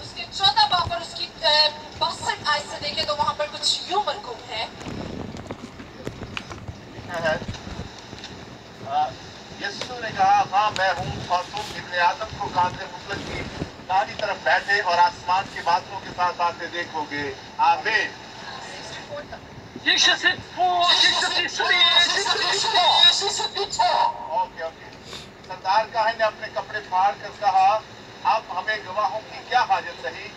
उसके 14 बाब पर उसकी 62 आयत से देखें, तो वहाँ पर कुछ यूं मरकूब है। हाँ मैं हूँ और तुम इब्ने आदम को कादर मुतलक की दाहिनी तरफ बैठे और आसमान की बातों के साथ आते देखोगे। आमीन। 64 ओके ओके। सरदार काहे ने अपने कपड़े फाड़ कर कहा, अब हमें गवाहों की क्या हाजत रही?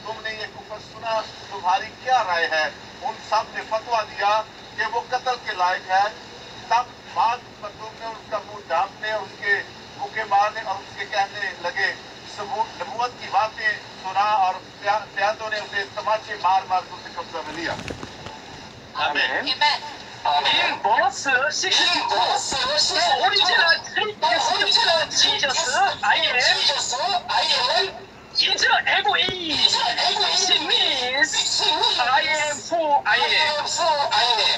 तुमने ये कुफर सुना, तुम्हारी क्या राय है? उन सब ने फतवा दिया कि वो कत्ल के लायक है। तब बाद बंदूक ने उसका मुंह ढांपने और उसके मुक्के मारने और उसके कहने लगे, सबूत नबूवत की बातें सुना, और प्यादों ने उसे तमाचे मार मार कर उसे कब्जा में लिया। Amen. Amen. In verse 62, the original text Jesus, I am, is ego is. It means I am who I am.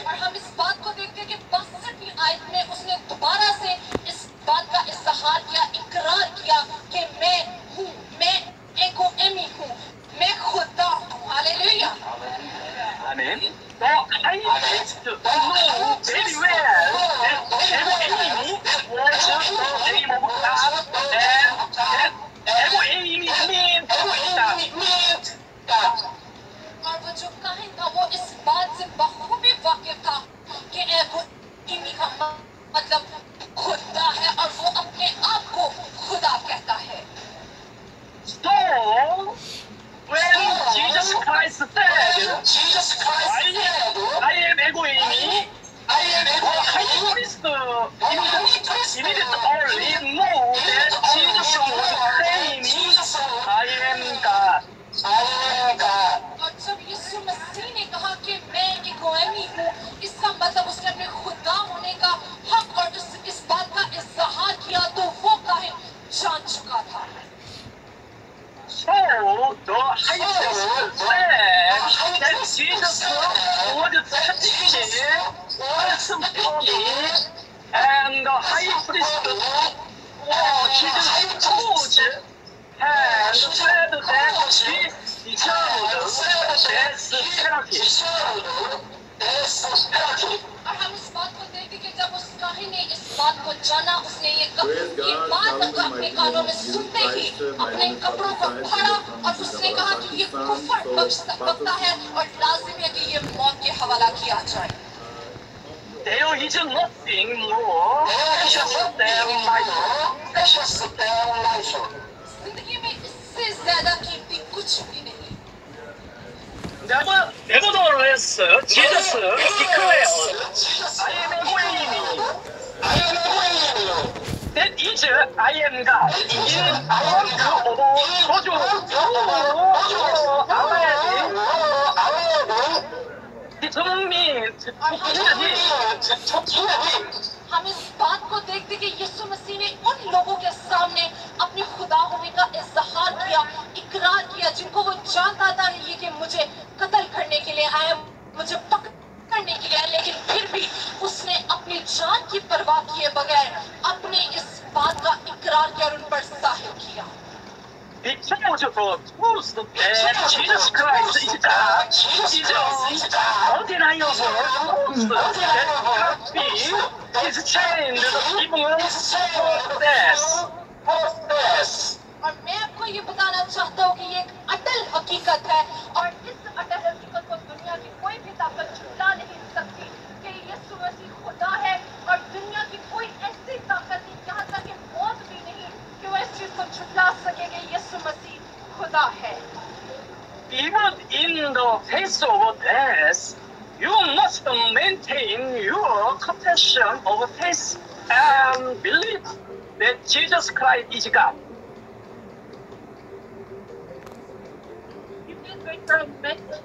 और हम इस बात को देखते हैं कि 62वीं आयत में उसने दोबारा से इस बात का इज़हार किया, इकरार किया कि मैं हूँ, मैं एको एमी हूँ, मैं खुदा हूँ। Hallelujah. Amen. So I used to know very well that ego Amy was the name of God, and ego Amy means God. और वो जो काहिन था वो इस बात से बखूबी वाकिफ था कि एको एमी का मतलब खुदा है और वो अपने आप को खुदा कहता है। So when Jesus Christ said, I am ego Amy, high priest immediately only know that Jesus was saying, I am God. और जब यीशु मसीह ने कहा कि मैं एको एमी हूँ, इसका मतलब उसने अपने खुदा होने का हक और इस बात का इज़हार किया, तो वो काहिन जान चुका था। So the high priest said that Jesus was touching something, and the high priest washed his toes and said that he deserved और हम इस बात को देखते कि जब उस काहिन ने इस बात को जाना, उसने ये बात अपने कानों में सुनते ही अपने कपड़ों को फाड़ा और उसने कहा कि ये कुफर बकता है और लाजिम है कि ये मौत के हवाला किया जाए। There is nothing more precious than life. जिंदगी में इससे ज्यादा कीमती कुछ भी नहीं। Nevertheless, Jesus declared, I am that is, I am God. हम इस बात को देखते कि यीशु मसीह ने उन लोगों के सामने अपने खुदा होने का इज़हार किया, इकरार किया, जिनको वो जानता था ये कि मुझे कत्ल करने के लिए आया, मुझे पकड़ने के लिए आया, लेकिन फिर भी उसने अपनी जान की परवाह किए बगैर अपने इस बात का इकरार किया और उन पर जाहिर किया। Because of the truth that Jesus Christ is God, is undeniable truth that God is chained even for death. और मैं आपको ये बताना चाहता हूँ कि ये एक अटल हकीकत है और इस अटल हकीकत को दुनिया की कोई भी ताकत झुठला नहीं सकती कि यीशु मसीह खुदा है, और दुनिया की कोई ऐसी ताकत नहीं, यहाँ तक कि मौत भी नहीं, कि वो इस चीज को झुठला सके कि यीशु मसीह खुदा है। Even in the face of death, you must maintain your confession of faith and believe that Jesus Christ is God. You please wait for a minute.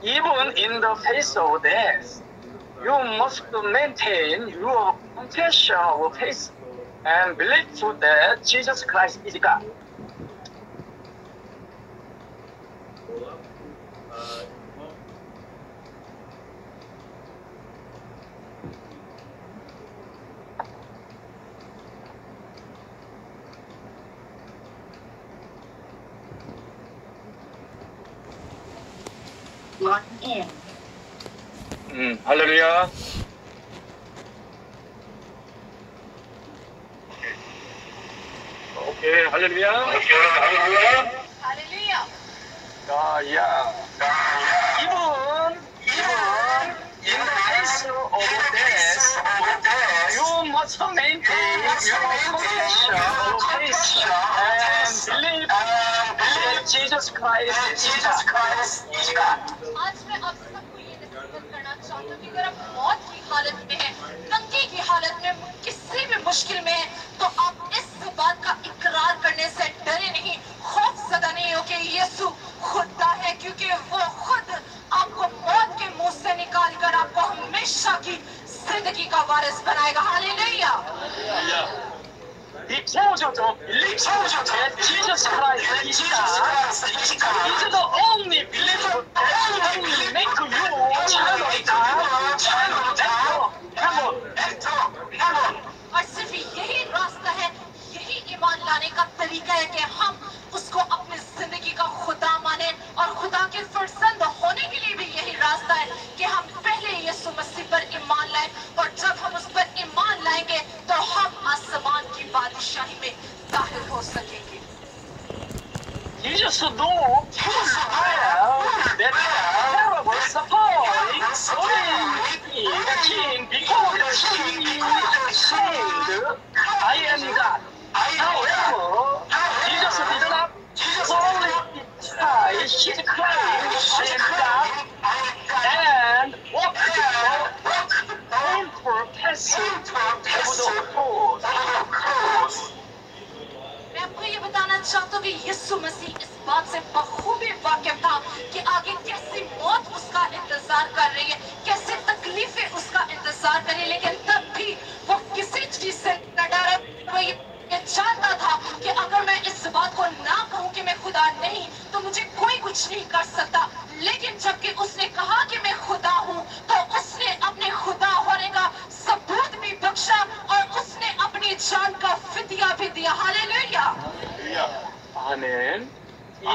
Even in the face of death, you must maintain your confession of faith and believe that Jesus Christ is God. slot in. Hallelujah. Okay, hallelujah. Hallelujah. Yeah. Even in the case of this, you must maintain your confession of faith and believe that Jesus Christ is God. आज मैं आप सबको ये नसीहत करना चाहता हूँ कि अगर आप मौत की हालत में हैं, तंगी की हालत में, किसी भी मुश्किल में हैं, तो आप इस बात का इकरार करने से डरे नहीं, खौफजदा नहीं हो कि यीशु खुदा है, क्योंकि वो खुद आपको मौत के मुंह से निकाल कर आपको हमेशा की जिंदगी का वारिस बनाएगा। Hallelujah. He told you to believe that Jesus Christ is God. He's the only believer that can make you child of God. Come on. और सिर्फ यही रास्ता है, यही ईमान लाने का तरीका है कि हम उसको अपनी जिंदगी का खुदा माने, और खुदा के फर्जंद होने के लिए भी यही रास्ता है कि हम पहले यीशु मसीह पर ईमान लाएं, और जब हम उस पर ईमान लाएंगे तो हम आसमान की बादशाही में दाखिल हो सकेंगे। You just know that terrible suffering only the king because the king said, I am God. However, Jesus did not solidify his claim, I am God, and walked over passage of the cross. मैं आपको ये बताना चाहता हूँ कि यीशु मसीह इस बात से बखूबी वाकिफ था कि आगे कैसी मौत उसका इंतजार कर रही है, कैसी तकलीफें उसका इंतजार कर रही है, लेकिन तब भी वो किसी चीज से न डरा। वो ये जानता था कि अगर मैं इस बात को ना कहूँ कि मैं खुदा नहीं, तो मुझे कोई कुछ नहीं कर सकता, लेकिन जबकि उसने कहा कि मैं खुदा हूँ, तो उसने अपने खुदा होने का सबूत भी बख्शा, और उसने अपनी जान का फिदिया भी दिया। Hallelujah. Amen. It is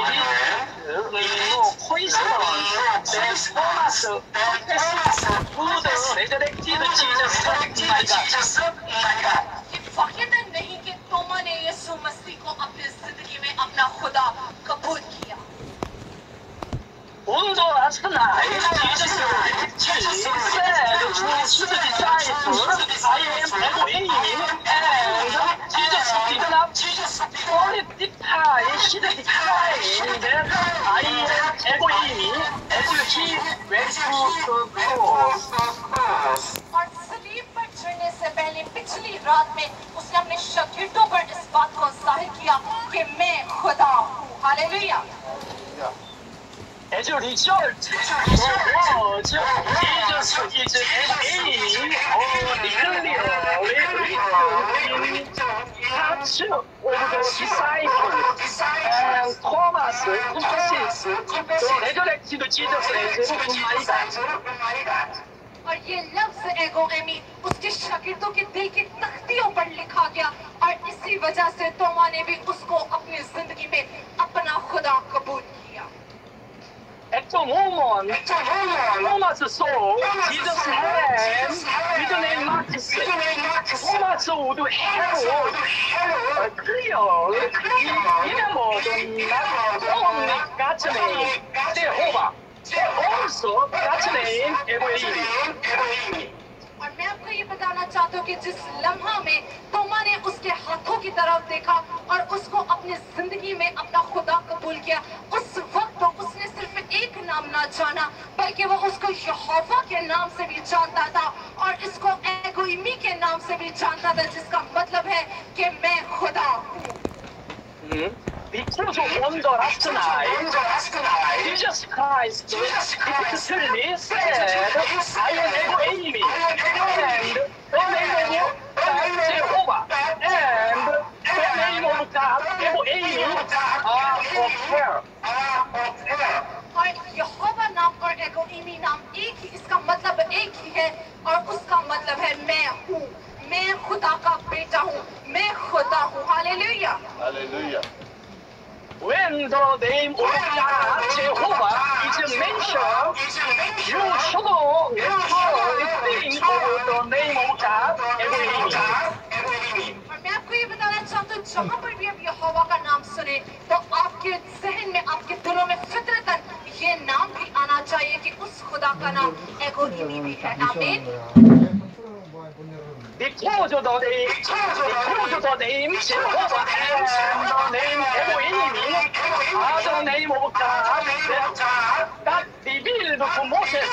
no coincidence that Thomas confessed to the resurrected Jesus, my God. ये वाक़ईतन नहीं कि तोमा ने यीशु मसीह को अपनी जिंदगी में अपना खुदा कबूल किया। On the last night, Jesus said to his disciples, I am Elohim, and Jesus did not solidify his decline that I am Elohim as he went to the cross. और सलीब पर चढ़ने से पहले पिछली रात में उसने अपने शागिर्दों पर इस बात को जाहिर किया कि मैं खुदा हूँ। Hallelujah. As a result, Jesus is aiming or declaring in touch of the disciples, and Thomas confesses the resurrected Jesus as my God. और ये लफ्ज एगो एमी उसके शागिर्दों के दिल की तख्तियों पर लिखा गया, और इसी वजह से तोमा ने भी उसको अपनी जिंदगी में अपना खुदा कबूल किया। At the moment, Thomas saw Jesus' hand with the name Marcus. Thomas would have a clear remembered not only God's name, Jehovah, but also God's name, Elohim. और मैं आपको ये बताना चाहता हूँ कि जिस लम्हा में तोमा ने उसके हाथों की तरफ देखा और उसको अपनी जिंदगी में अपना खुदा कबूल किया, उस वक्त तो उसने सिर्फ एक नाम ना जाना, बल्कि वो उसको यहोवा के नाम से भी जानता था, और इसको एगोइमी के नाम से भी जानता था, जिसका मतलब है कि मैं खुदा हूँ। Because on the last night, Jesus Christ literally said, I am Elohim, and the name of God Jehovah, and the name of God Elohim are of prayer. और यहोवा नाम और एगोइमी नाम एक ही, इसका मतलब एक ही है, और उसका मतलब है मैं हूँ, मैं खुदा का बेटा हूँ, मैं खुदा हूँ। Hallelujah. Hallelujah. when the name of God, Jehovah, is mentioned, you should think of the name of God every evening. और मैं आपको ये बताना चाहता हूँ जहाँ पर भी आप यहोवा का नाम सुने तो आपके जहन में आपके दिलों में फितरतन ये नाम भी आना चाहिए कि उस खुदा का नाम एगोहिमी भी है आमीन Because of the name Jehovah and the name Elohim are the name of God that revealed to Moses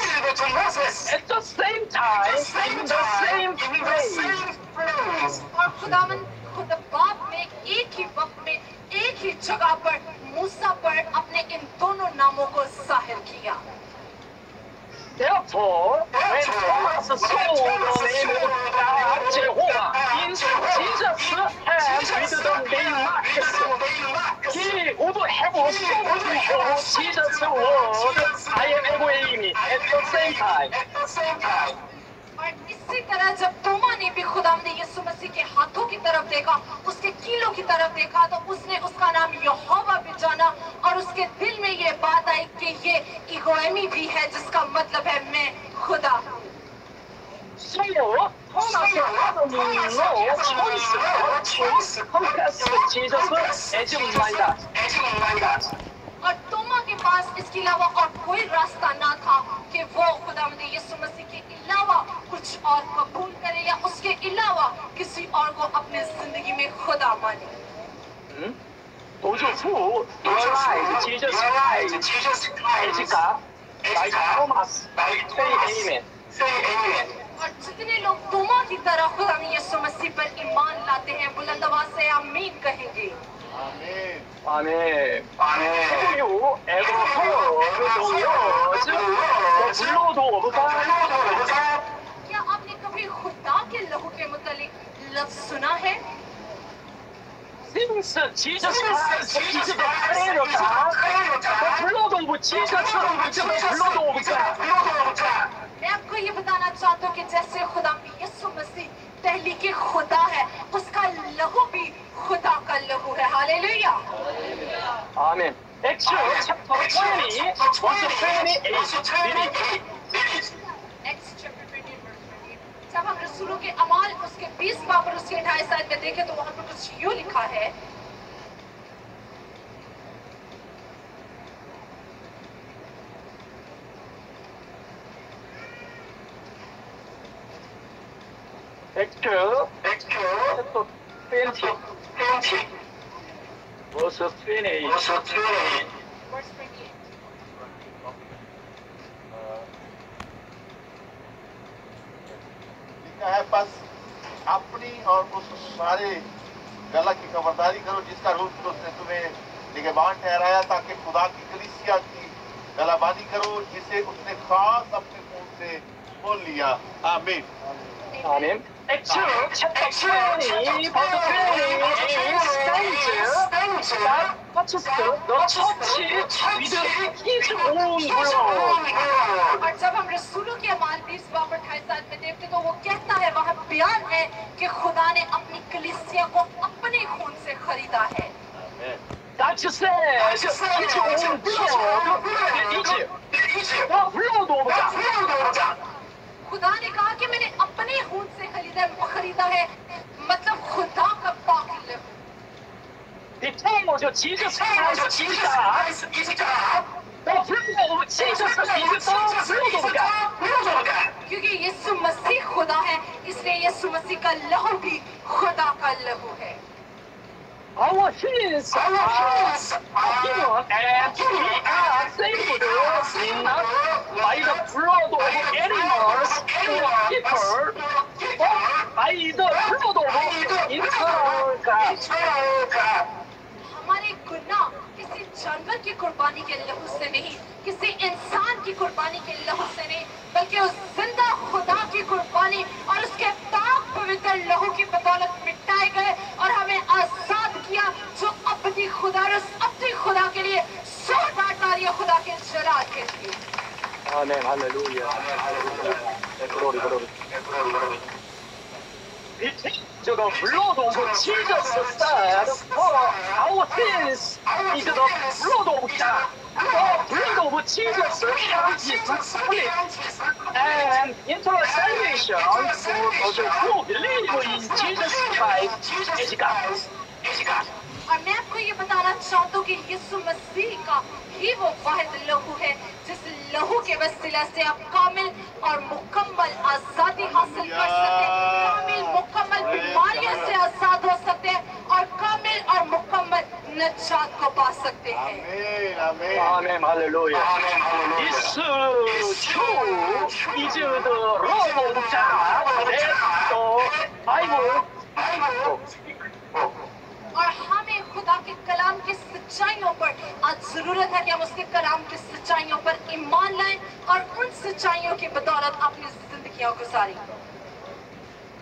at the same time in the same place. और खुदावन खुद बाप ने एक ही वक्त में एक ही जगह पर मूसा पर अपने इन दोनों नामों को जाहिर किया Therefore, when Thomas saw the name of God, Jehovah, in Jesus' hand with the name mark, he would have spoken of Jesus' word, I am Elohim, at the same time. और इसी तरह जब तोमा ने भी खुदा ने यीशु मसीह के हाथों की तरफ देखा उसके कीलों की तरफ देखा तो उसने उसका नाम यहोवा भी जाना और उसके दिल में ये बात आई कि ये इगोएमी भी है जिसका मतलब है मैं खुदा So, Thomas had no choice to confess Jesus as my God. और तोमा के पास इसके अलावा और कोई रास्ता ना था कि वो खुदावंद यीशु मसीह के अलावा कुछ और कबूल करे या उसके अलावा किसी और को अपने जिंदगी में खुदा माने। Those who realize Jesus as God, like Thomas, say Amen. और जितने लोग तोमा की तरह खुदावंद यीशु मसीह पर ईमान लाते हैं बुलंद आवाज से आमीन कहेंगे। Amen. Have you ever heard the words, the blood of God? क्या आपने कभी खुदा के लहू के मुतालिक लफ्ज सुना है? Since Jesus Christ is the Son of God, the blood of Jesus is the blood of God. मैं आपको ये बताना चाहता हूँ कि जैसे खुदा यीशु मसीह पहली के खुदा है उसका लहू भी खुदा का लहू है hallelujah Amen. Exodus chapter 20 verse 28. Acts chapter 20 verse 28 जब हम रसूलों के अमाल उसके 20 बाब और उसके 28 आयत में देखें तो वहाँ पर कुछ यूँ लिखा है Exodus chapter 20 verse 28. verse 28 लिखा है बस अपनी और उस सारे गला की खबरदारी करो जिसका रूप उसने तुम्हें निगहबान ठहराया ताकि खुदा की कलीसिया की गलाबानी करो जिसे उसने खास अपने खून से खोल लिया आमीन Amen. Exodus chapter 20 verse 28 states that purchased the church with his own blood. और जब हम रसूलों के अमाल 20 बाब और 28 आयत में देखते तो वो कहता है वहाँ बयान है कि खुदा ने अपनी कलीसिया को अपने खून से खरीदा है That says his own blood is the blood of God. खुदा ने कहा कि मैंने अपने खून से खरीदा है मतलब खुदा का पाक लहू The name of Jesus Christ is God. The blood of Jesus is the blood of God. क्योंकि यीशु मसीह खुदा है इसलिए यीशु मसीह का लहू भी खुदा का लहू है Our sins are forgiven and we are saved not by the blood of animals or people, but by the blood of eternal God. हमारे गुनाह किसी जानवर की कुर्बानी के लहू से नहीं किसी इंसान की कुर्बानी के लहू से नहीं बल्कि उस जिंदा खुदा की कुर्बानी और उसके पाक पवित्र लहू की बदौलत मिटाए गए और हमें आजाद किया जो अपनी खुदा और उस अपनी खुदा के लिए 100 डांट खुदा के जरा के लिए Amen. Hallelujah. Glory. It is the blood of Jesus died for our our sins into the blood of God. The blood of Jesus counts His split and eternal salvation for those who believe in Jesus Christ as God. और मैं आपको ये बताना चाहता हूँ कि यीशु मसीह का ही वो वाहिद लहू है जिस लहू के वसीला से आप कामिल और मुकम्मल आजादी हासिल कर सकते हैं, कामिल मुकम्मल बीमारियों से आजाद हो सकते हैं और कामिल और मुकम्मल निजात को पा सकते हैं। Amen, hallelujah. This truth is the love of God that the Bible और हमें खुदा के कलाम की सच्चाइयों पर आज जरूरत है कि हम उसके कलाम की सच्चाइयों पर ईमान लाएं और उन सच्चाइयों की बदौलत अपनी जिंदगियां गुजारें।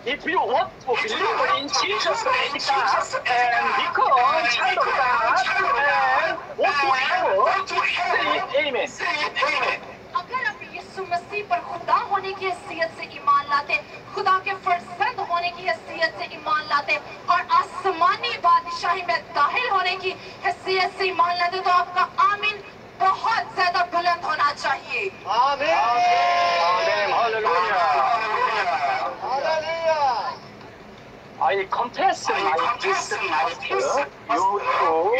If you want to believe in Jesus as God and become child of God and want to say Amen. अगर आप यीशु मसीह पर खुदा होने की हैसियत से ईमान लाते, खुदा के फर्जंद होने की हैसियत से ईमान लाते और आसमानी बादशाही में दाखिल होने की हैसियत से ईमान लाते तो आपका आमीन बहुत ज्यादा बुलंद होना चाहिए। आमीन। आमीन। Hallelujah. I confess my sin, Master. You will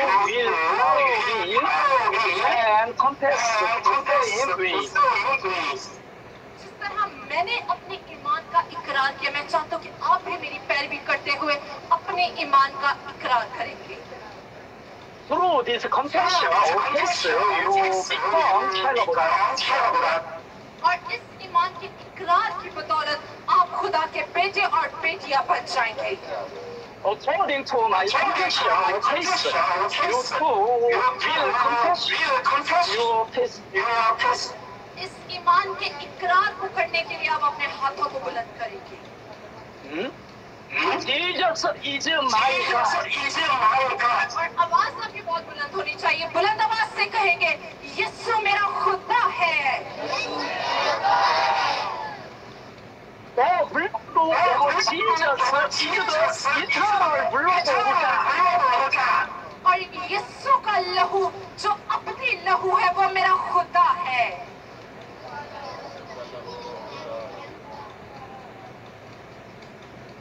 follow me and confess the same way. जिस तरह मैंने अपने ईमान का इकरार किया, मैं चाहता हूँ कि आप भी मेरी पैरवी करते हुए अपने ईमान का इकरार करेंगे। Through this confession of faith, you become child of God. और इस ईमान के इकरार की बदौलत आप खुदा के बेटे और बेटियां बन जाएंगे। According to my confession of faith, you too will confess your faith. इस ईमान के इकरार को करने के लिए आप अपने हाथों को बुलंद करेंगे। Jesus is my God. और आवाज आपकी बहुत बुलंद होनी चाहिए, बुलंद आवाज से कहेंगे यीशु मेरा खुदा है। The blood of Jesus is the eternal blood of God. और यीशु का लहू जो अपनी लहू है वो मेरा खुदा है।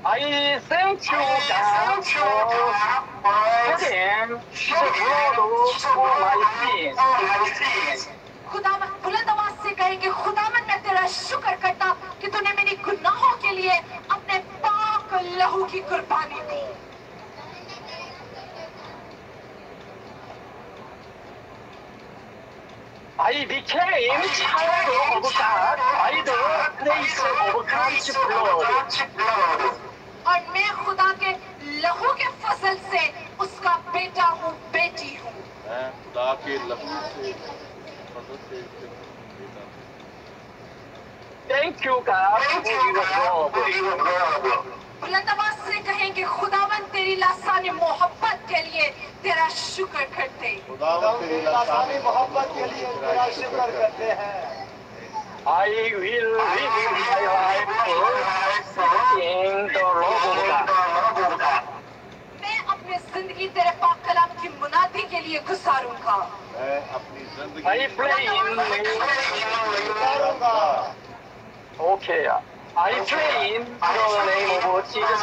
I thank you, God, for putting the blood for my sins. खुदावन बुलंद आवाज से कहेंगे खुदावन मैं तेरा शुक्र करता कि तूने मेरी गुनाहों के लिए अपने पाक लहू की कुर्बानी दी। I became child of God by the grace of God's blood. और मैं खुदा के लहू के फसल से उसका बेटा हूँ, बेटी हूँ। मैं खुदा के लहू से फसल से बेटा। Thank you, God, for your blood. बुलंद आवाज से कहेंगे खुदावन तेरी लासानी मोहब्बत के लिए तेरा शुक्र करते। खुदावन तेरी लासानी मोहब्बत के लिए तेरा शुक्र करते हैं। I will live my life in the love of God. मैं अपनी जिंदगी तेरे पाक कलाम की मुनादी के लिए गुजारूंगा। मैं अपनी जिंदगी I pray in गुजारूंगा। Okay. I pray in the name of Jesus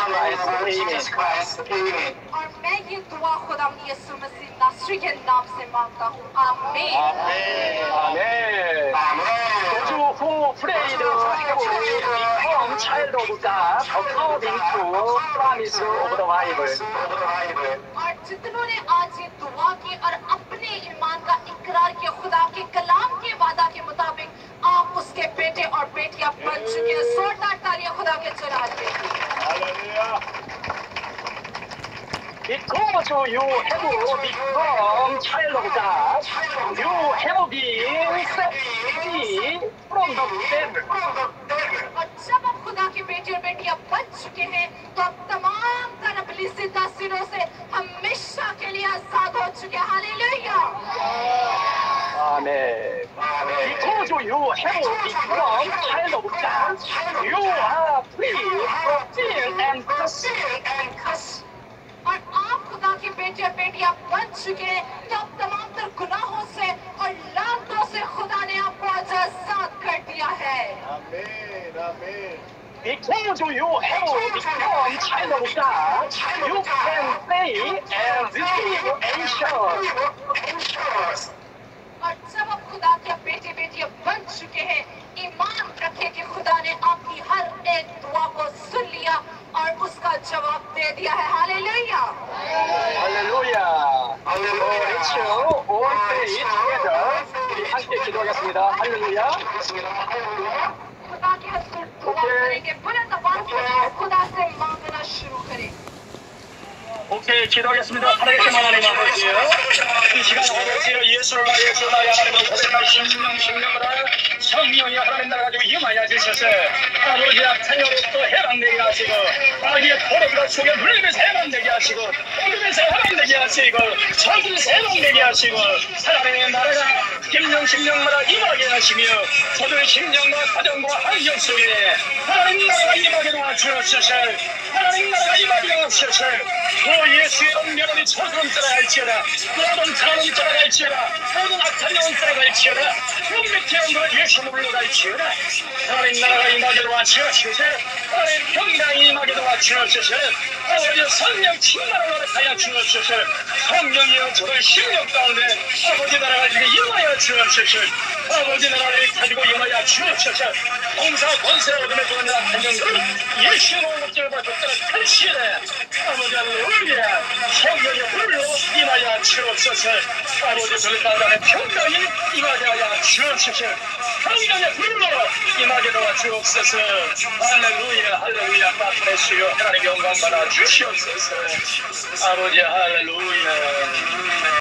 Christ. Amen. और मैं ये दुआ खुदा यीशु मसीह नासरी के नाम से मांगता हूँ। आमीन। Amen. Those who prayed will become child of God according to promise of the Bible. और जितनों ने आज ये दुआ की और अपने ईमान का इकरार किया खुदा के कलाम के वादा के मुताबिक आप उसके बेटे और बेटियां बन चुके हैं। जोरदार तालियां खुदा के चढ़ा दीजिए। Because you have become child of God, you have been set free from the devil. और जब आप खुदा के बेटे और बेटियां बन चुके हैं तो आप तमाम तरबलीसी तासीरों से हमेशा के लिए आजाद हो चुके हैं। Hallelujah. Amen. Because you have become child of God, you are free from sin and curse. और आप खुदा के बेटे और बेटियां बन चुके हैं कि आप तमाम तर गुनाहों से और लानतों से खुदा ने आपको आज आजाद कर दिया है। आमीन आमीन। Because you have become child of God, you can say and receive assurance. और जब आप खुदा के बेटे बेटियां बन चुके हैं, ईमान रखें कि खुदा ने आपकी हर एक दुआ को सुन लिया और उसका जवाब दे दिया है। Hallelujah 할렐루야. Let's all pray together. 우리 함께 기도하겠습니다. 할렐루야. खुदा के हजूर दुआ करेंगे, बुलंद आवाज से खुदा से मांगना शुरू करें। 오케이, 기도하겠습니다. 하나님께 하나님 아버지요. 이 시간 아버지요, 예수를 말해서 나의 하나님을 고백할 심령을 성령이 하나님 나라 가지고 임하여 주셔서 아버지 악창으로부터 해방되게 하시고 아기의 포로가 속에 물림에서 해방되게 하시고 어둠에서 해방되게 하시고 저주에서 해방되게 하시고 하나님의 나라가 김영 심령마다 임하게 하시며 저들의 심령과 가정과 환경 속에 하나님 나라가 임하게 도와주옵소서. 하나님 나라가 임하게 도와주옵소서. 예수의 영면이 저주는 따라갈지어다 모든 사람이 따라갈지어다 모든 악한 영은 따라갈지어다 분명히 영광을 예수 이름으로 갈지어다. 하나님 나라가 임하게 도와주옵소서. 하나님 평강이 임하게 도와주옵소서. 아버지 성령 충만을 허락하여 주옵소서. 성령이여 저의 심령 가운데 아버지 나라가 임하여 주옵소서. 아버지 나라를 가지고 임하여 주옵소서. 공사 권세 어둠에 들어가는 악한 영들 예수 이름으로 목적을 받고 탈시에 아버지 할렐루야. 성령의 불로 임하여 주옵소서. 아버지 별나라의 평강이 임하게 하여 주옵소서. 성령의 불로 임하게 도와 주옵소서. 할렐루야 할렐루야. 빠트레시여 하나님 영광 받아 주시옵소서. 아버지 할렐루야.